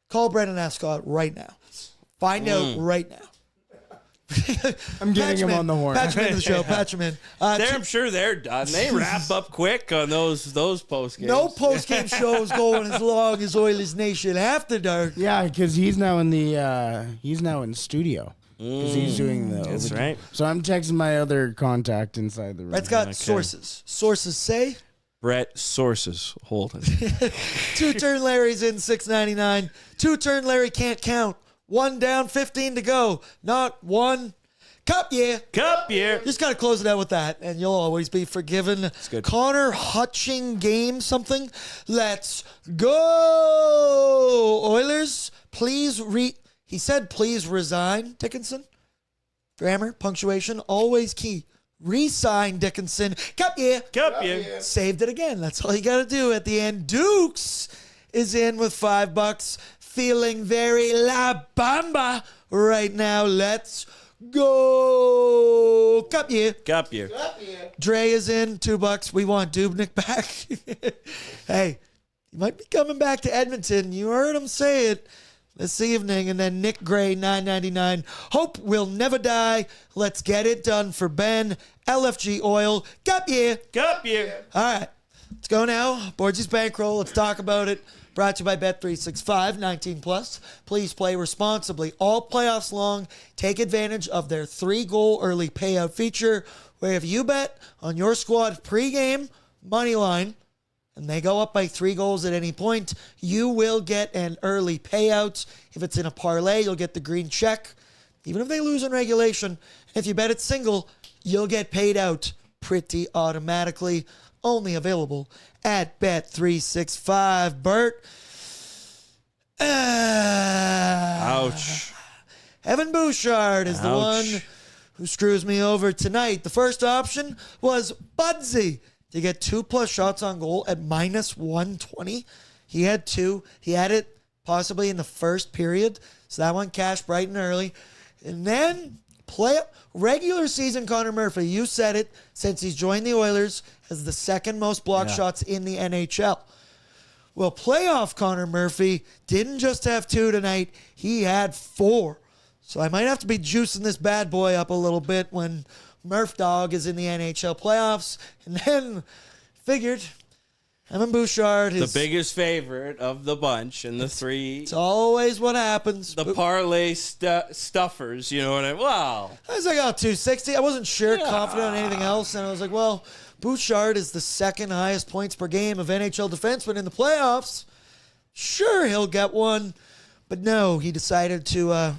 Call Brendan Ascott right now. Find out right now. I'm getting him on the horn. Patch him into the show. Patch him in. I'm sure they're done. They wrap up quick on those post games. No post game shows going as long as Oilers Nation After Dark. Yeah, because he's now in studio. Because he's doing the. That's right. So I'm texting my other contact inside the room. Brett's got sources. Sources say. Brett sources. Hold it. Two-turn Larry's in $6.99. Two-turn Larry can't count. One down, 15 to go. Not one. Cup year. Cup year. Just got to close it out with that, and you'll always be forgiven. That's good. Connor Hutching game something. Let's go. Oilers, please he said please resign, Dickinson. Grammar, punctuation, always key. Resign Dickinson. Cup year. Cup year. Saved it again. That's all you got to do at the end. Dukes is in with $5. Feeling very La Bamba right now. Let's go. Cup year. Cup year. Dre is in $2. We want Dubnyk back. Hey, he might be coming back to Edmonton. You heard him say it this evening. And then Nick Gray, $9.99. Hope will never die. Let's get it done for Ben. LFG Oil. Cup year. Cup year. All right. Let's go now. Bordzy's Bankroll. Let's talk about it. Brought to you by Bet365, 19 plus. Please play responsibly. All playoffs long. Take advantage of their 3-goal early payout feature, where if you bet on your squad pregame money line, and they go up by 3 goals at any point, you will get an early payout. If it's in a parlay, you'll get the green check, even if they lose in regulation. If you bet it single, you'll get paid out pretty automatically. Only available at Bet365. Bert. Ouch. Evan Bouchard is the one who screws me over tonight. The first option was Bordzy to get 2+ shots on goal at -120. He had 2. He had it possibly in the first period. So that one cashed bright and early. And then regular season Connor Murphy, you said it, since he's joined the Oilers, has the second most block shots in the NHL. Well, playoff Connor Murphy didn't just have 2 tonight, he had 4. So I might have to be juicing this bad boy up a little bit when Murph Dog is in the NHL playoffs. And then figured Evan Bouchard is the biggest favorite of the bunch, and the three. It's always what happens. The parlay stuffers, you know what I mean? Wow. I was like, 260. I wasn't confident on anything else, and I was like, well, Bouchard is the second highest points per game of NHL defensemen in the playoffs. Sure, he'll get one, but no, he decided to.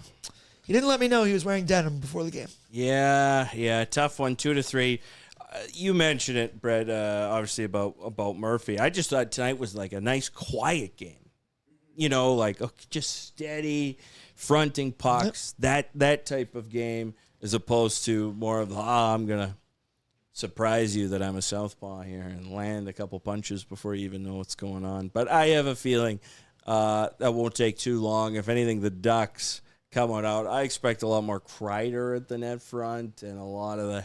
He didn't let me know he was wearing denim before the game. Yeah, tough one, 2-3. You mentioned it, Brett, obviously about Murphy. I just thought tonight was like a nice, quiet game. You know, like just steady, fronting pucks, that type of game, as opposed to more of the, I'm going to surprise you that I'm a southpaw here and land a couple punches before you even know what's going on. But I have a feeling that won't take too long. If anything, the Ducks coming out, I expect a lot more Kreider at the net front and a lot of the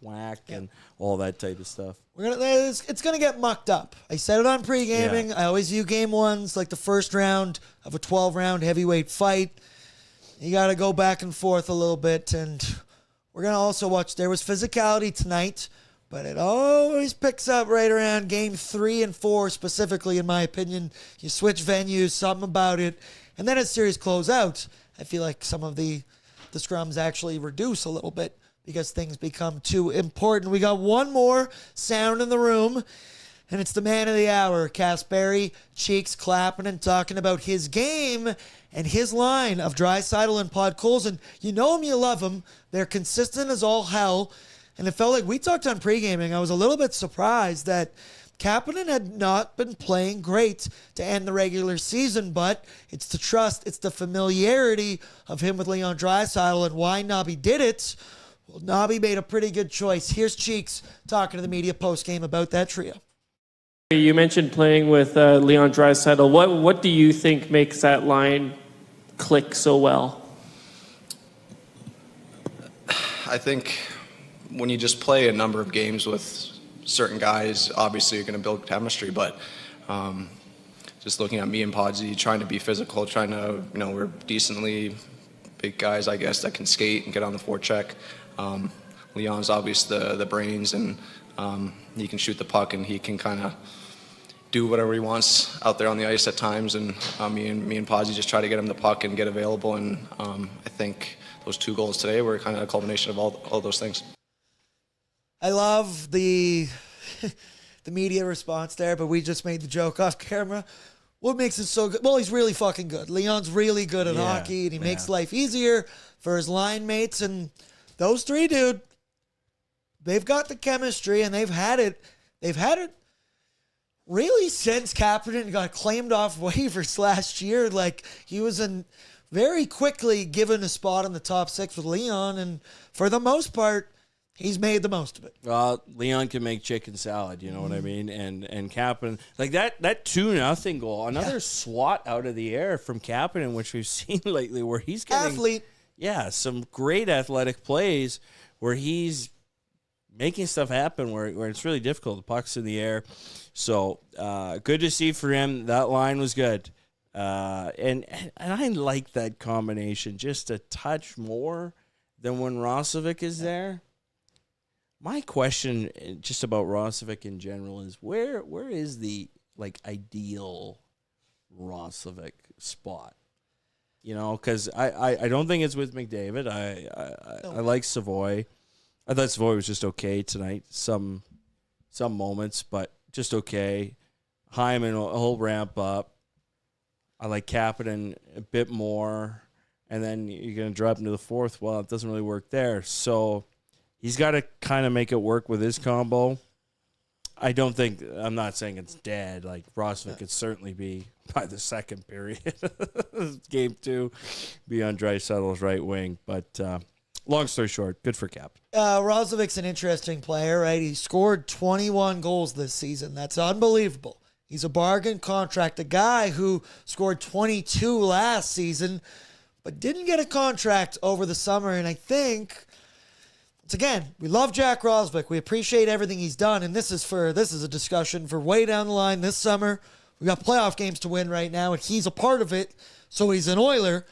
whack and all that type of stuff. It's going to get mucked up. I said it on pre-gaming. I always view game ones like the first round of a 12-round heavyweight fight. You got to go back and forth a little bit, and we're going to also watch. There was physicality tonight, but it always picks up right around game 3 and 4 specifically, in my opinion. You switch venues, something about it, and then as series close out, I feel like some of the scrums actually reduce a little bit because things become too important. We got one more sound in the room, and it's the man of the hour, Kasperi, cheeks clapping and talking about his game and his line of Draisaitl and Podkolzin. You know him, you love him. They're consistent as all hell, and it felt like we talked on pre-gaming. I was a little bit surprised that Kapanen had not been playing great to end the regular season, but it's the trust, it's the familiarity of him with Leon Draisaitl and why Nobby did it. Well, Nobby made a pretty good choice. Here's Cheeks talking to the media post-game about that trio. You mentioned playing with Leon Draisaitl. What do you think makes that line click so well? I think when you just play a number of games with certain guys, obviously you're going to build chemistry, but just looking at me and Bordzy, trying to be physical, trying to, we're decently big guys, I guess, that can skate and get on the forecheck. Leon's obviously the brains, and he can shoot the puck, and he can kind of do whatever he wants out there on the ice at times, and me and Bordzy just try to get him the puck and get available, and I think those 2 goals today were kind of a culmination of all those things. I love the media response there, but we just made the joke off camera. What makes it so good? Well, he's really fucking good. Leon's really good at hockey, and he makes life easier for his line mates. And those 3, dude, they've got the chemistry, and they've had it. They've had it really since Kapanen got claimed off waivers last year. Like, he was very quickly given a spot in the top 6 with Leon, and for the most part, he's made the most of it. Well, Leon can make chicken salad, you know what I mean? And Kapanen, like that 2-0 goal, another swat out of the air from Kapanen, which we've seen lately, where he's getting athlete. Yeah, some great athletic plays where he's making stuff happen where it's really difficult. The puck's in the air. So good to see for him. That line was good. And I like that combination just a touch more than when Rosovic is there. My question just about Rosovic in general is where is the ideal Rosovic spot? Because I don't think it's with McDavid. I like Savoy. I thought Savoy was just okay tonight. Some moments, but just okay. Hyman will ramp up. I like Kapanen a bit more, and then you're going to drop into the fourth. Well, it doesn't really work there, so he's got to kind of make it work with his combo. I'm not saying it's dead. Like, Rosovic could certainly be, by the second period, game 2, be on Draisaitl's right wing. But long story short, good for Cap. Rosovic's an interesting player, right? He scored 21 goals this season. That's unbelievable. He's a bargain contract, a guy who scored 22 last season, but didn't get a contract over the summer. And I think, once again, we love Jack Roslovic. We appreciate everything he's done. And this is a discussion for way down the line this summer. We got playoff games to win right now, and he's a part of it. So he's an Oiler.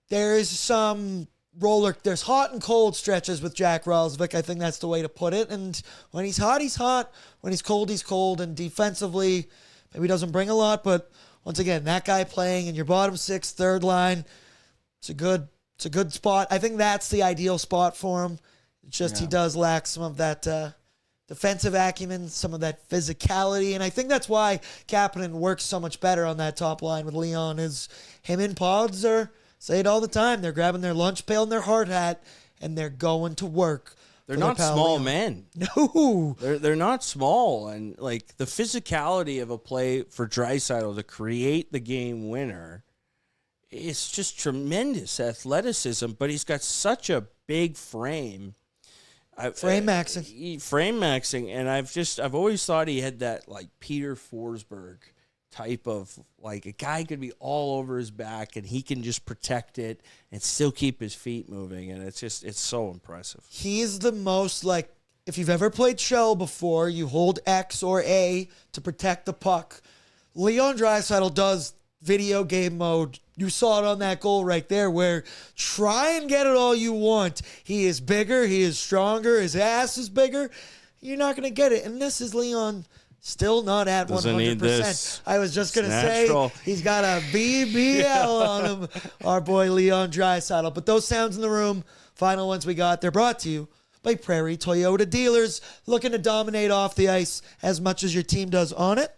There is some there's hot and cold stretches with Jack Roslovic. I think that's the way to put it. And when he's hot, he's hot. When he's cold, he's cold. And defensively, maybe doesn't bring a lot, but once again, that guy playing in your bottom six, third line, it's a good spot. I think that's the ideal spot for him. It's just he does lack some of that defensive acumen, some of that physicality, and I think that's why Kapanen works so much better on that top line with Leon. Is him and Pods are, say it all the time, they're grabbing their lunch pail and their hard hat, and they're going to work. They're not small men. No. They're not small. And, like, the physicality of a play for Draisaitl to create the game winner, it's just tremendous athleticism, but he's got such a big frame. Frame maxing. And I've always thought he had that, like, Peter Forsberg type of, like, a guy could be all over his back and he can just protect it and still keep his feet moving, and it's so impressive. He's the most, like, if you've ever played shell before, you hold X or A to protect the puck. Leon Draisaitl does video game mode. You saw it on that goal right there, where try and get it all you want. He is bigger, he is stronger, his ass is bigger. You're not going to get it. And this is Leon still not at 100%. I was just going to say he's got a BBL on him, our boy Leon Draisaitl. But those sounds in the room, final ones we got, they're brought to you by Prairie Toyota dealers, looking to dominate off the ice as much as your team does on it.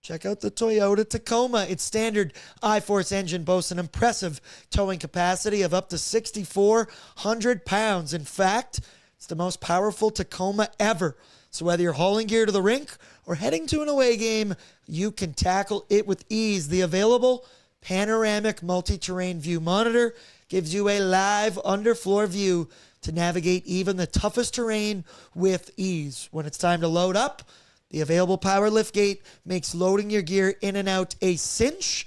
Check out the Toyota Tacoma. Its standard I-Force engine boasts an impressive towing capacity of up to 6,400 pounds. In fact, it's the most powerful Tacoma ever. So whether you're hauling gear to the rink or heading to an away game, you can tackle it with ease. The available panoramic multi-terrain view monitor gives you a live underfloor view to navigate even the toughest terrain with ease. When it's time to load up, the available power liftgate makes loading your gear in and out a cinch.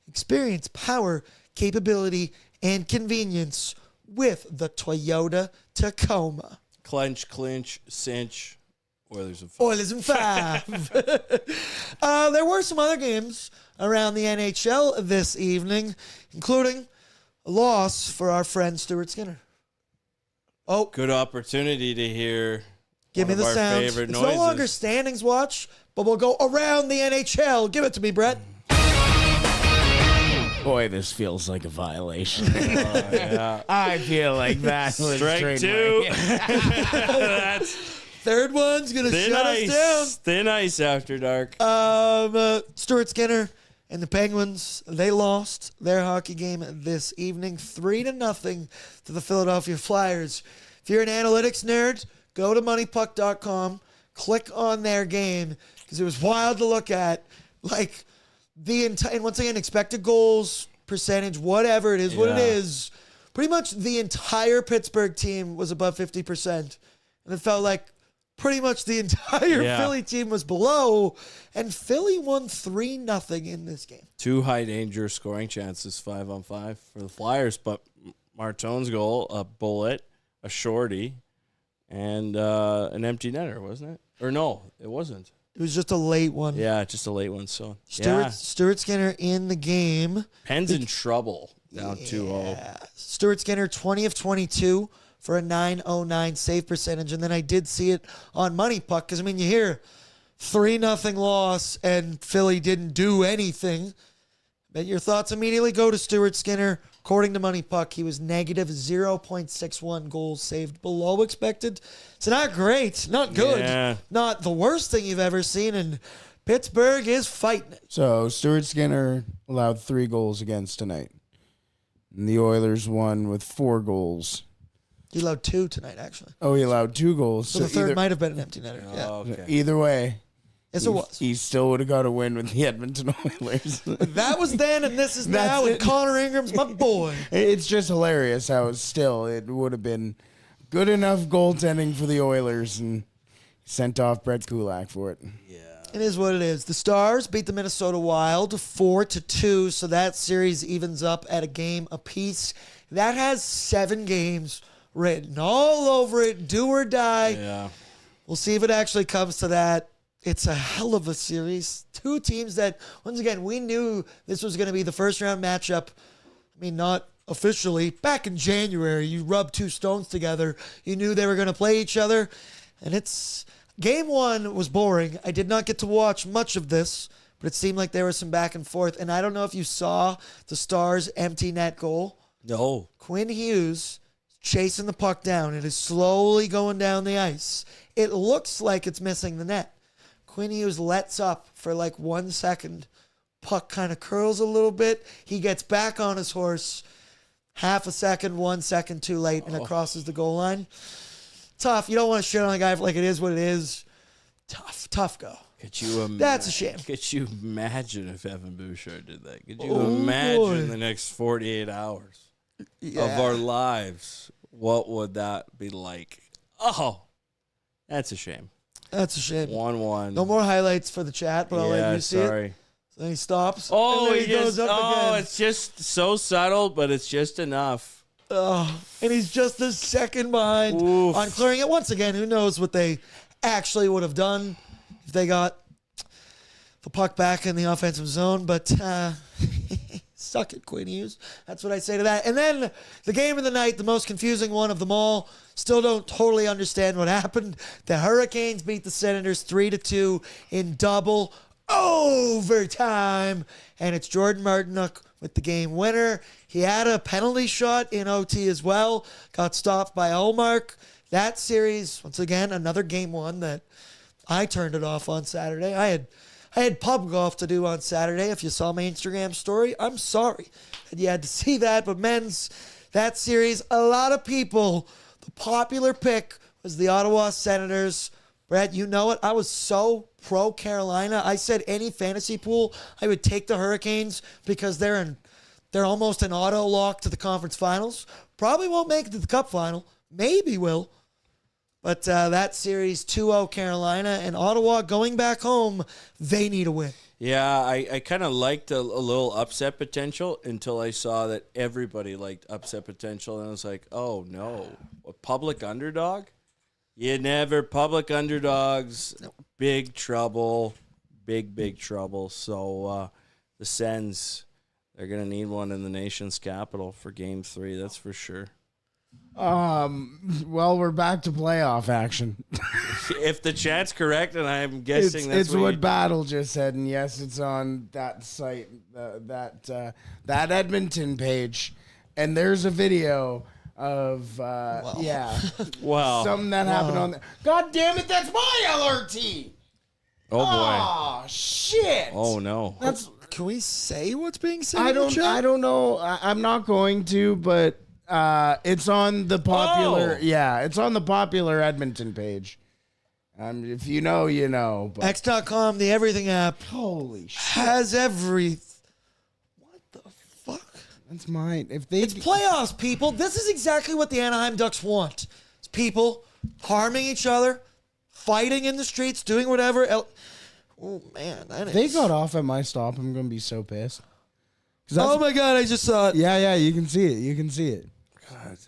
Experience power, capability, and convenience with the Toyota Tacoma. Clench, cinch. Oilers in 5. There were some other games around the NHL this evening, including a loss for our friend Stuart Skinner. Oh, good opportunity to hear. Give me the sound. It's noises. No longer standings watch, but we'll go around the NHL. Give it to me, Brett. Boy, this feels like a violation. Yeah. I feel like that was strike 2. That's third one's gonna shut us down. Thin ice after dark. Stuart Skinner and the Penguins, they lost their hockey game this evening 3-0 to the Philadelphia Flyers. If you're an analytics nerd, go to moneypuck.com, click on their game, because it was wild to look at. Like, the entire, and once again, expected goals, percentage, whatever it is, what it is. Pretty much the entire Pittsburgh team was above 50%. And it felt like pretty much the entire Philly team was below. And Philly won 3-0 in this game. 2 high danger scoring chances, 5-on-5 for the Flyers. But Martone's goal, a bullet, a shorty, and an empty netter, wasn't it? Or no, it wasn't. It was just a late one. Yeah, just a late one. So Stuart Skinner in the game. Penn's in trouble. Down 2-0. Stuart Skinner, 20 of 22 for a .909 save percentage. And then I did see it on Money Puck, because, I mean, you hear 3-0 loss and Philly didn't do anything. But your thoughts immediately go to Stuart Skinner. According to Money Puck, he was negative 0.61 goals saved below expected. It's not great, not good, not the worst thing you've ever seen, and Pittsburgh is fighting it. So Stuart Skinner allowed 3 goals against tonight. And the Oilers won with 4 goals. He allowed 2 tonight, actually. Oh, he allowed 2 goals. So the third might have been an empty netter. Okay. Either way. Yes, it was. He still would have got a win with the Edmonton Oilers. That was then, and this is now, and Connor Ingram's my boy. It's just hilarious how it would have been good enough goaltending for the Oilers, and sent off Brett Kulak for it. Yeah. It is what it is. The Stars beat the Minnesota Wild 4-2, so that series evens up at a game apiece. That has 7 games written all over it, do or die. Yeah. We'll see if it actually comes to that. It's a hell of a series. 2 teams that, once again, we knew this was going to be the first round matchup. I mean, not officially. Back in January, you rubbed two stones together. You knew they were going to play each other. And game one was boring. I did not get to watch much of this, but it seemed like there was some back and forth. And I don't know if you saw the Stars' empty net goal. No. Quinn Hughes chasing the puck down. It is slowly going down the ice. It looks like it's missing the net. Quinn Hughes lets up for like 1 second. Puck kind of curls a little bit. He gets back on his horse. Half a second, 1 second too late, and it crosses the goal line. Tough. You don't want to shit on a guy like it is what it is. Tough go. That's a shame. Could you imagine if Evan Bouchard did that? Could you imagine the next 48 hours of our lives? What would that be like? Oh, that's a shame. That's a shame. 1-1. No more highlights for the chat, but I'll let you see it. So then he stops. Oh, and then he goes up again. It's just so subtle, but it's just enough. Oh, and he's just a second behind on clearing it. Once again, who knows what they actually would have done if they got the puck back in the offensive zone. But suck it, Quinn Hughes. That's what I say to that. And then the game of the night, the most confusing one of them all. Still don't totally understand what happened. The Hurricanes beat the Senators 3-2 in double overtime. And it's Jordan Martinook with the game winner. He had a penalty shot in OT as well. Got stopped by Olmark. That series, once again, another game one that I turned it off on Saturday. I had pub golf to do on Saturday. If you saw my Instagram story, I'm sorry that you had to see that. But men's, that series, a lot of people, the popular pick was the Ottawa Senators. Brett, you know it. I was so pro Carolina. I said any fantasy pool, I would take the Hurricanes because they're almost an auto lock to the conference finals. Probably won't make it to the cup final. Maybe will. But that series, 2-0 Carolina, and Ottawa going back home, they need a win. Yeah, I kind of liked a little upset potential until I saw that everybody liked upset potential. And I was like, oh, no. A public underdog? You never. Public underdogs, big trouble. Big trouble. So the Sens, they're going to need one in the nation's capital for Game 3, that's for sure. Well, we're back to playoff action. If the chat's correct, and I'm guessing that's what Battle just said, and yes, it's on that site, that Edmonton page, and there's a video of something that happened on there. God damn it, that's my LRT. Oh boy. Oh shit. Oh no. Can we say what's being said? I don't know. I'm not going to, but. It's on the popular. Yeah, it's on the popular Edmonton page. If you know, you know. But X.com, the everything app. Holy shit. Has every. What the fuck? That's mine. It's playoffs, people. This is exactly what the Anaheim Ducks want. It's people harming each other, fighting in the streets, doing whatever. Oh man, they got off at my stop. I'm gonna be so pissed. Oh my god, I just saw it. Yeah, you can see it. You can see it. God.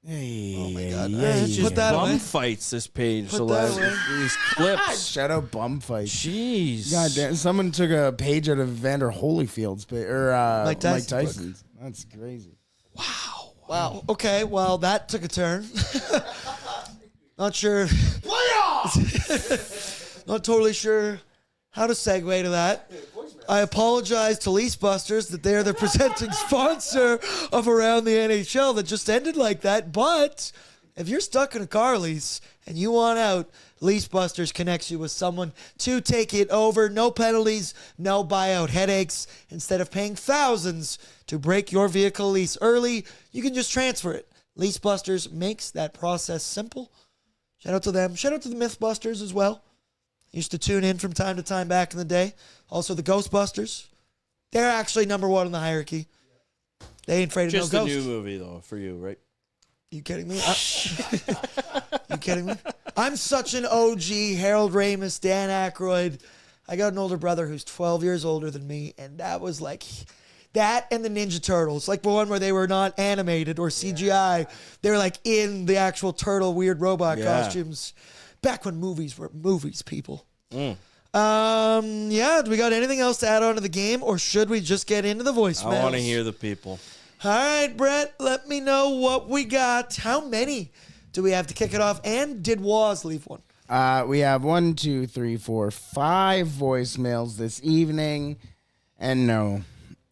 Hey, oh my god. It's just bum fights, this page. Put that away. These clips. Shout out bum fights. Jeez. God damn, someone took a page out of Evander Holyfield's Mike Tyson's. That's crazy. Wow. Okay, well, that took a turn. Not sure. Playoffs! Not totally sure how to segue to that. I apologize to Lease Busters that they're the presenting sponsor of Around the NHL that just ended like that. But if you're stuck in a car lease and you want out, Lease Busters connects you with someone to take it over. No penalties, no buyout headaches. Instead of paying thousands to break your vehicle lease early, you can just transfer it. Lease Busters makes that process simple. Shout out to them. Shout out to the Mythbusters as well. Used to tune in from time to time back in the day. Also, the Ghostbusters. They're actually number one in the hierarchy. They ain't afraid of no ghosts. Just a new movie, though, for you, right? You kidding me? You kidding me? I'm such an OG. Harold Ramis, Dan Aykroyd. I got an older brother who's 12 years older than me, and that was like... That and the Ninja Turtles. Like the one where they were not animated or CGI. They were like in the actual turtle weird robot costumes. Back when movies were movies, people. Do we got anything else to add on to the game, or should we just get into the voicemails? I want to hear the people. All right, Brett, let me know what we got. How many do we have to kick it off? And did Waz leave one? We have 1, 2, 3, 4, 5 voicemails this evening. And no.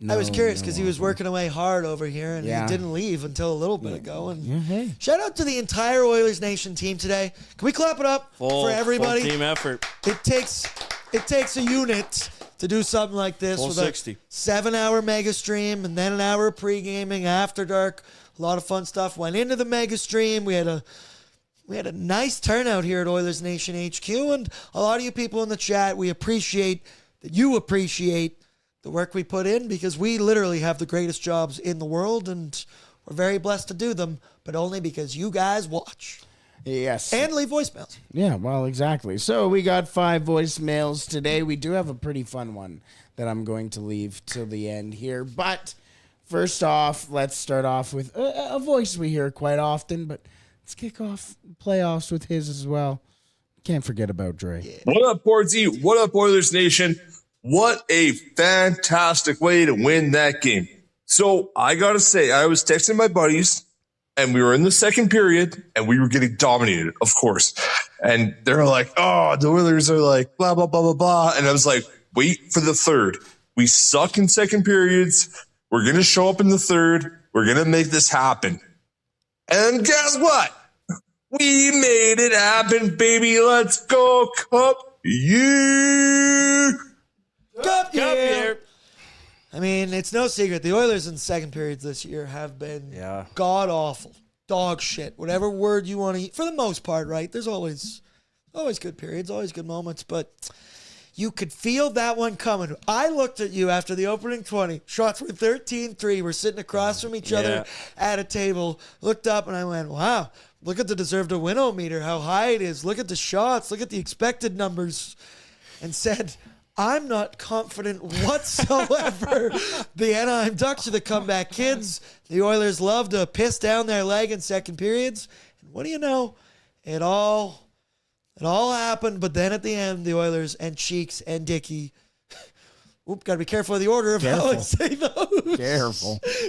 I was curious because he was working away hard over here, and Yeah. he didn't leave until a little bit ago. And hey. shout out to the entire Oilers Nation team today. Can we clap it up for everybody? Full team effort. It takes a unit to do something like this Full with 60. a 7-hour mega stream and then an hour of pre-gaming after dark. A lot of fun stuff went into the mega stream. We had a nice turnout here at Oilers Nation HQ, and a lot of you people in the chat, we appreciate that you appreciate the work we put in, because we literally have the greatest jobs in the world, and we're very blessed to do them, but only because you guys watch. Yes. And leave voicemails. Yeah, well, exactly. So we got 5 voicemails today. We do have a pretty fun one that I'm going to leave till the end here. But first off, let's start off with a voice we hear quite often, but let's kick off playoffs with his as well. Can't forget about Dre. Yeah. What up, Bordzy? What up, Oilers Nation? What a fantastic way to win that game. So I got to say, I was texting my buddies, and we were in the second period, and we were getting dominated, of course. And they're like, oh, the Oilers are like, blah, blah, blah, blah, blah. And I was like, wait for the third. We suck in second periods. We're going to show up in the third. We're going to make this happen. And guess what? We made it happen, baby. Let's go, Cup. Yeah. Cup year. I mean, it's no secret. The Oilers in second periods this year have been god-awful. Dog shit. Whatever word you want to use. For the most part, right? There's always good periods, always good moments, but you could feel that one coming. I looked at you after the opening 20. Shots were 13-3. We're sitting across from each other at a table. Looked up and I went, wow, look at the deserved to win-o-meter, how high it is. Look at the shots. Look at the expected numbers. And said, I'm not confident whatsoever. The Anaheim Ducks are the comeback kids. The Oilers love to piss down their leg in second periods. And what do you know? It all happened, but then at the end, the Oilers and Cheeks and Dickey. Oop, got to be careful of the order of how I say those.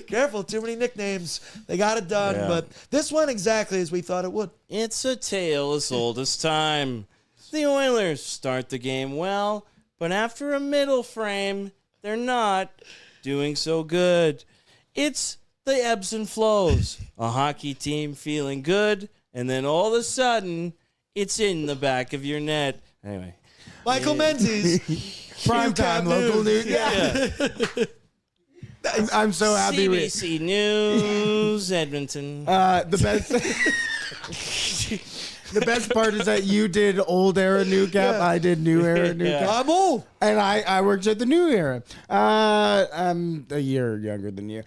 Careful, too many nicknames. They got it done, but this one exactly as we thought it would. It's a tale as old as time. The Oilers start the game well, but after a middle frame, they're not doing so good. It's the ebbs and flows. A hockey team feeling good, and then all of a sudden, it's in the back of your net. Anyway. Michael Menzies. Primetime local news. Yeah. I'm so happy with CBC News, Edmonton. the best part is that you did old era new cap. I did new era new cap. I'm old. And I worked at the new era. I'm a year younger than you.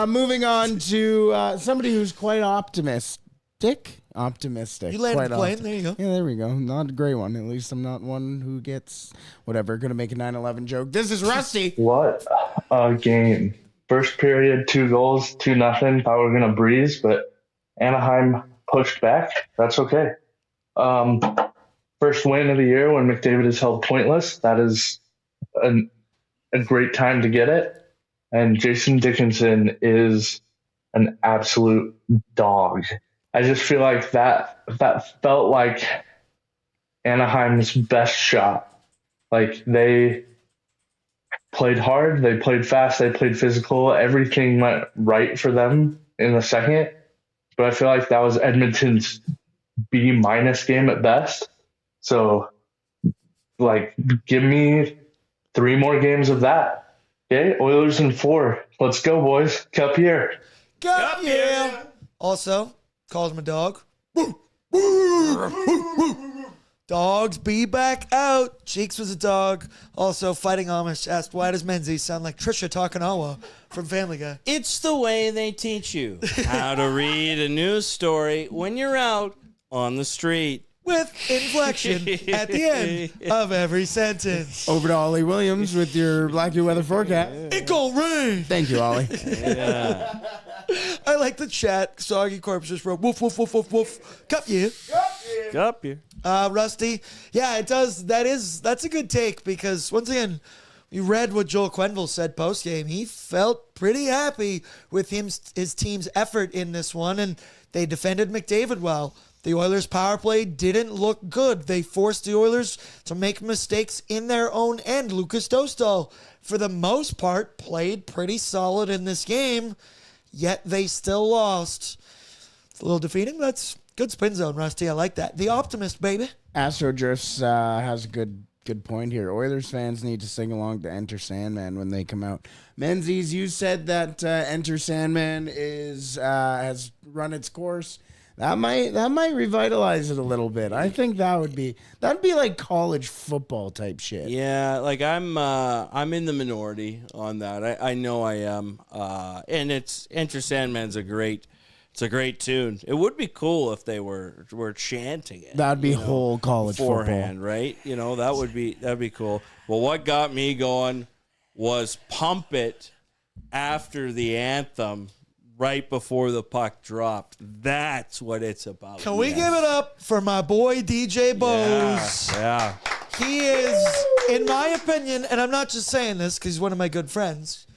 Moving on to somebody who's quite optimistic. You landed the plane. There you go. Yeah, there we go. Not a great one. At least I'm not one who gets whatever. Going to make a 9/11 joke. This is Rusty. What a game. First period, 2 goals, 2-0. Thought we were going to breeze, but Anaheim pushed back. That's okay. First win of the year when McDavid is held pointless. That is a great time to get it. And Jason Dickinson is an absolute dog. I just feel like that felt like Anaheim's best shot. Like, they played hard, they played fast, they played physical. Everything went right for them in the second. But I feel like that was Edmonton's B- game at best. So, like, give me 3 more games of that. Okay, Oilers in 4. Let's go, boys. Cup year. Cup year. Also, calls him a dog. Dogs be back out. Cheeks was a dog. Also, Fighting Amish asked, why does Menzies sound like Trisha Takanawa from Family Guy? It's the way they teach you how to read a news story when you're out on the street. With inflection at the end of every sentence. Over to Ollie Williams with your Blackie weather forecast. It gon' rain. Thank you, Ollie. Yeah. I like the chat. Soggy Corpse just wrote, woof, woof, woof, woof, woof. Cup year. Cup year. Rusty. Yeah, it does. That's a good take because, once again, we read what Joel Quenneville said post-game. He felt pretty happy with his team's effort in this one, and they defended McDavid well. The Oilers' power play didn't look good. They forced the Oilers to make mistakes in their own end. Lucas Dostal, for the most part, played pretty solid in this game, yet they still lost. It's a little defeating, but that's good spin zone, Rusty. I like that. The optimist, baby. Astro Drifts has a good point here. Oilers fans need to sing along to Enter Sandman when they come out. Menzies, you said that Enter Sandman has run its course. That might revitalize it a little bit. I think that'd be like college football type shit. Yeah, like I'm in the minority on that. I know I am. And it's Enter Sandman's a great tune. It would be cool if they were chanting it. That'd be whole college beforehand, football. right? That'd be cool. Well, what got me going was Pump It after the anthem. Right before the puck dropped. That's what it's about. Can we give it up for my boy DJ Bose? Yeah. He is, in my opinion, and I'm not just saying this because he's one of my good friends,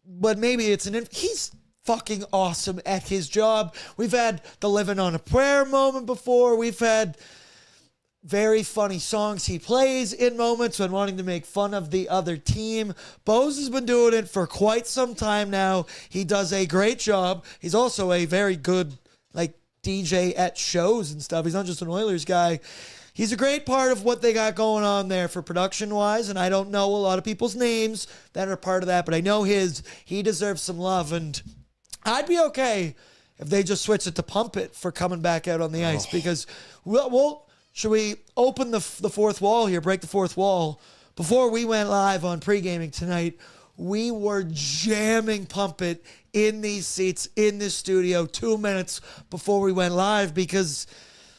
but maybe he's fucking awesome at his job. We've had the living on a prayer moment before. We've had very funny songs he plays in moments when wanting to make fun of the other team. Bose has been doing it for quite some time now. He does a great job. He's also a very good DJ at shows and stuff. He's not just an Oilers guy. He's a great part of what they got going on there for production-wise, and I don't know a lot of people's names that are part of that, but I know he deserves some love, and I'd be okay if they just switched it to Pump It for coming back out on the ice, because should we open the fourth wall here, break the fourth wall? Before we went live on pre-gaming tonight, we were jamming Pump It in these seats in this studio 2 minutes before we went live, because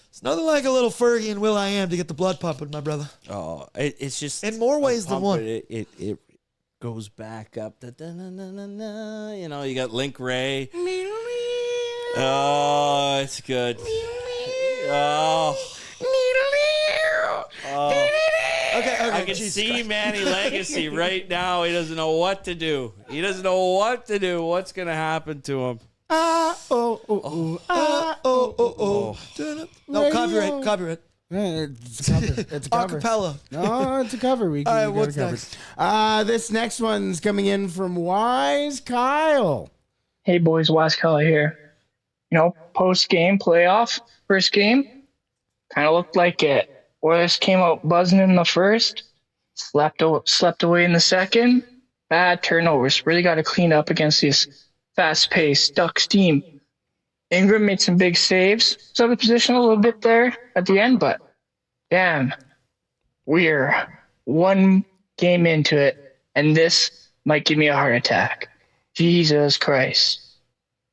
it's nothing like a little Fergie and Will.i.am to get the blood pumping, my brother. Oh, it's just in more ways than one. It goes back up. You got Link Ray. Oh, it's good. Oh. Okay, I can see Manny Legacy right now. He doesn't know what to do. What's going to happen to him? No, copyright. It's a cover. Acapella. No, it's a cover. We All right, got what's it covered. This next one's coming in from Wise Kyle. Hey, boys, Wise Kyle here. Post-game playoff, first game, kind of looked like it. Oilers came out buzzing in the first, slept away in the second. Bad turnovers. Really got to clean up against this fast-paced Ducks team. Ingram made some big saves. Was out of position a little bit there at the end, but damn, we're one game into it, and this might give me a heart attack. Jesus Christ.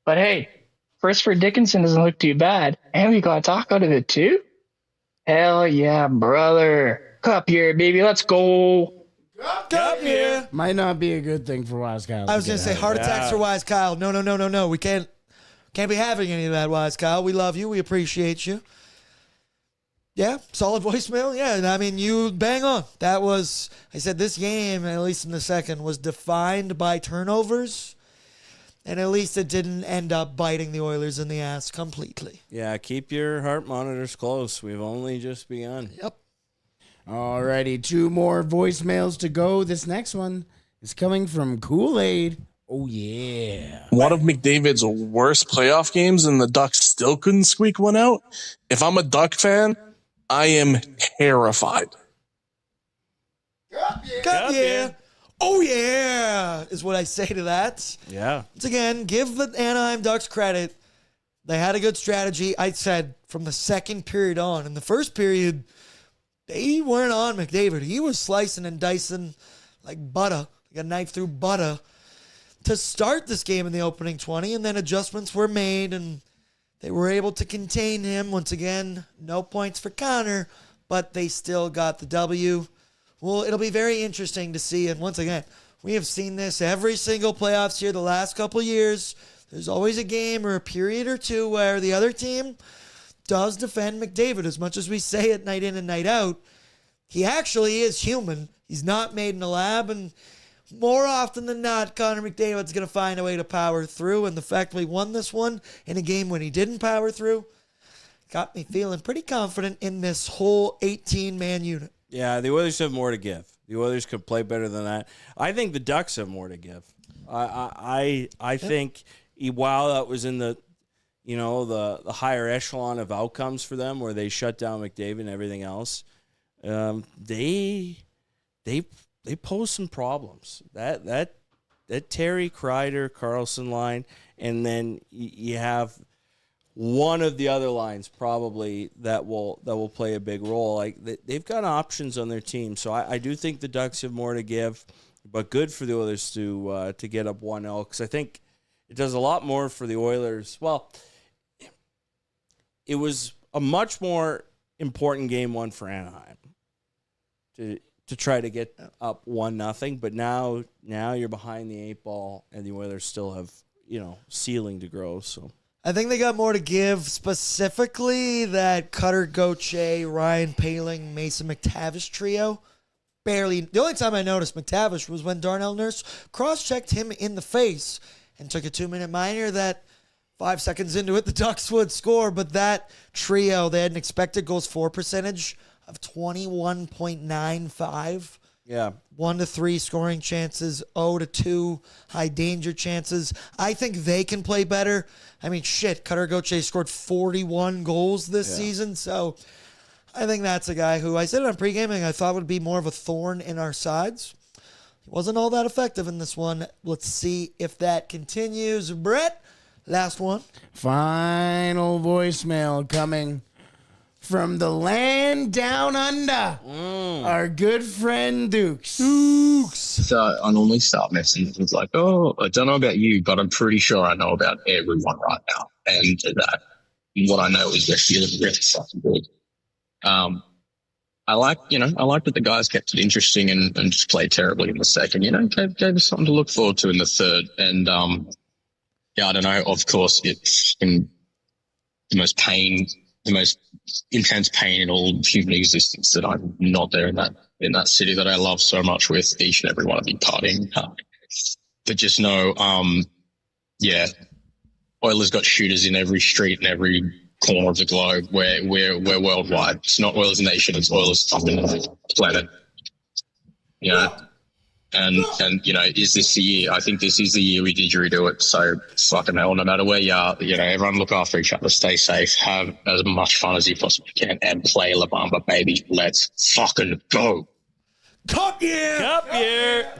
But hey, first for Dickinson doesn't look too bad, and we got a talk out of it too. Hell yeah, brother. Cup here, baby. Let's go. Cup here. Might not be a good thing for Wise Kyle. I was going to say heart attacks for Wise Kyle. No. We can't be having any of that, Wise Kyle. We love you. We appreciate you. Yeah, solid voicemail. Yeah, I mean, you bang on. I said this game, at least in the second, was defined by turnovers. And at least it didn't end up biting the Oilers in the ass completely. Yeah, keep your heart monitors close. We've only just begun. Yep. Alrighty, 2 more voicemails to go. This next one is coming from Kool-Aid. Oh, yeah. One of McDavid's worst playoff games, and the Ducks still couldn't squeak one out. If I'm a Duck fan, I am terrified. Cup yeah. Oh, yeah, is what I say to that. Yeah. Once again, give the Anaheim Ducks credit. They had a good strategy. I said from the second period on. In the first period, they weren't on McDavid. He was slicing and dicing like butter, like a knife through butter, to start this game in the opening 20, and then adjustments were made, and they were able to contain him. Once again, no points for Connor, but they still got the W. Well, it'll be very interesting to see. And once again, we have seen this every single playoffs here the last couple of years. There's always a game or a period or two where the other team does defend McDavid. As much as we say it night in and night out, he actually is human, He's not made in a lab, and more often than not, Connor McDavid's going to find a way to power through, and the fact we won this one in a game when he didn't power through got me feeling pretty confident in this whole 18-man unit. Yeah, the Oilers have more to give. The Oilers could play better than that. I think the Ducks have more to give. I think while that was in the higher echelon of outcomes for them, where they shut down McDavid and everything else, they pose some problems. That Terry Kreider Carlson line, and then you have one of the other lines probably that will play a big role. Like they've got options on their team, so I do think the Ducks have more to give. But good for the Oilers to get up 1-0, because I think it does a lot more for the Oilers. Well, it was a much more important game one for Anaheim to try to get up 1-0, but now you're behind the 8 ball, and the Oilers still have ceiling to grow. So I think they got more to give, specifically that Cutter Gauthier, Ryan Poehling, Mason McTavish trio. Barely. The only time I noticed McTavish was when Darnell Nurse cross-checked him in the face and took a 2-minute minor that 5 seconds into it, the Ducks would score. But that trio, they had an expected goals for percentage of 21.95. Yeah. 1-3 scoring chances, 0-2 high danger chances. I think they can play better. I mean, Cutter Gauthier scored 41 goals this season, so I think that's a guy who I said it on pregame I thought would be more of a thorn in our sides. He wasn't all that effective in this one. Let's see if that continues. Brett, last one. Final voicemail coming from the land down under. Our good friend Dukes. So I normally start messaging. It's like, oh, I don't know about you, but I'm pretty sure I know about everyone right now. And that what I know is they're feeling really fucking good. I like that the guys kept it interesting and just played terribly in the second. Gave us something to look forward to in the third. And I don't know. Of course, it's the most intense pain in all human existence that I'm not there in that city that I love so much with each and every one of you partying hard. But just know, Oilers got shooters in every street and every corner of the globe. We're worldwide. It's not Oilers Nation, it's Oilers fucking planet. And is this the year? I think this is the year we didgeridoo it. So fucking hell, no matter where you are, everyone look after each other, stay safe, have as much fun as you possibly can, and play La Bamba, baby. Let's fucking go. Cup year! Cup year!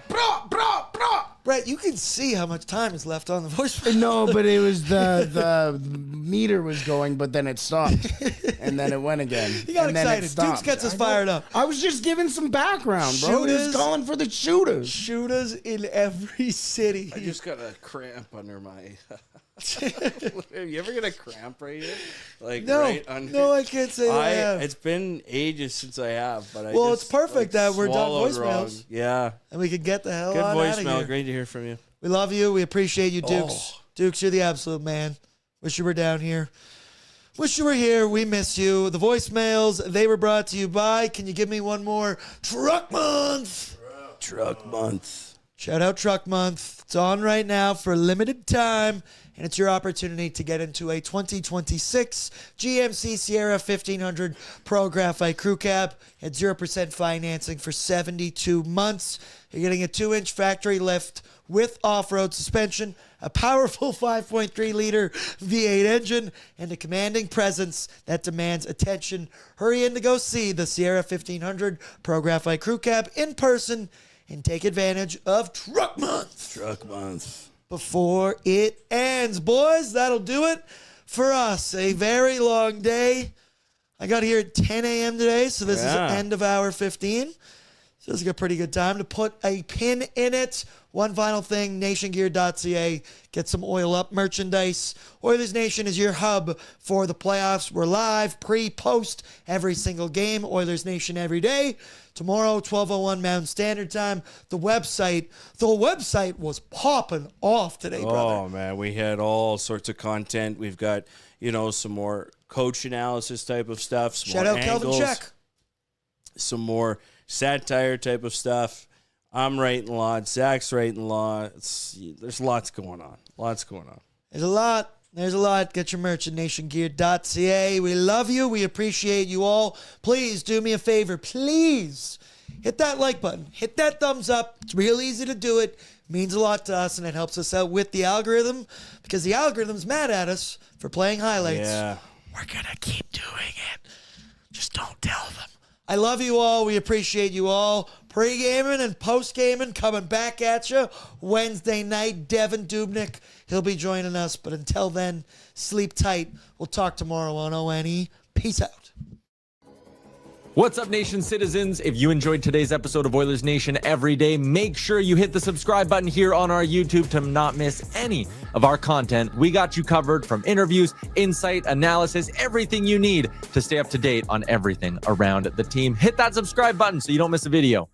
Brett, you can see how much time is left on the voicemail. No, but it was the meter was going, but then it stopped, and then it went again. He got excited. Dukes gets us fired up. I was just giving some background, bro. He's calling for the shooters. Shooters in every city. I just got a cramp under my... You ever get a cramp right here? Right under? No, I can't say that I have. It's been ages since I have, but it's perfect that we're done voicemails. Wrong. Yeah. And we can get the hell Good on out of voicemail. here. Great to hear from you. We love you. We appreciate you, Dukes. Dukes, you're the absolute man. Wish you were down here. Wish you were here. We miss you. The voicemails, they were brought to you by, can you give me one more? Truck Month. Truck Month. Shout out Truck Month. It's on right now for a limited time. And it's your opportunity to get into a 2026 GMC Sierra 1500 Pro Graphite Crew Cab at 0% financing for 72 months. You're getting a 2-inch factory lift with off-road suspension, a powerful 5.3-liter V8 engine, and a commanding presence that demands attention. Hurry in to go see the Sierra 1500 Pro Graphite Crew Cab in person and take advantage of Truck Month. Truck Month. Before it ends. Boys, that'll do it for us. A very long day. I got here at 10 a.m. today, so this is the end of hour 15. So this is a pretty good time to put a pin in it. One final thing, nationgear.ca. Get some Oil Up merchandise. Oilers Nation is your hub for the playoffs. We're live, pre, post, every single game. Oilers Nation every day. Tomorrow, 12:01 Mountain Standard Time. The website was popping off today, brother. Oh, man, we had all sorts of content. We've got, some more coach analysis type of stuff. Shout out Kelvin Check. Some more satire type of stuff. I'm writing a lot. Zach's writing a lot. There's lots going on. There's a lot. Get your merch at nationgear.ca. We love you. We appreciate you all. Please do me a favor. Please hit that like button. Hit that thumbs up. It's real easy to do it. Means a lot to us, and it helps us out with the algorithm because the algorithm's mad at us for playing highlights. Yeah. We're going to keep doing it. Just don't tell them. I love you all. We appreciate you all. Pre-gaming and post-gaming coming back at you Wednesday night. Devan Dubnyk, he'll be joining us. But until then, sleep tight. We'll talk tomorrow on ONE. Peace out. What's up, Nation citizens? If you enjoyed today's episode of Oilers Nation Every Day, make sure you hit the subscribe button here on our YouTube to not miss any of our content. We got you covered from interviews, insight, analysis, everything you need to stay up to date on everything around the team. Hit that subscribe button so you don't miss a video.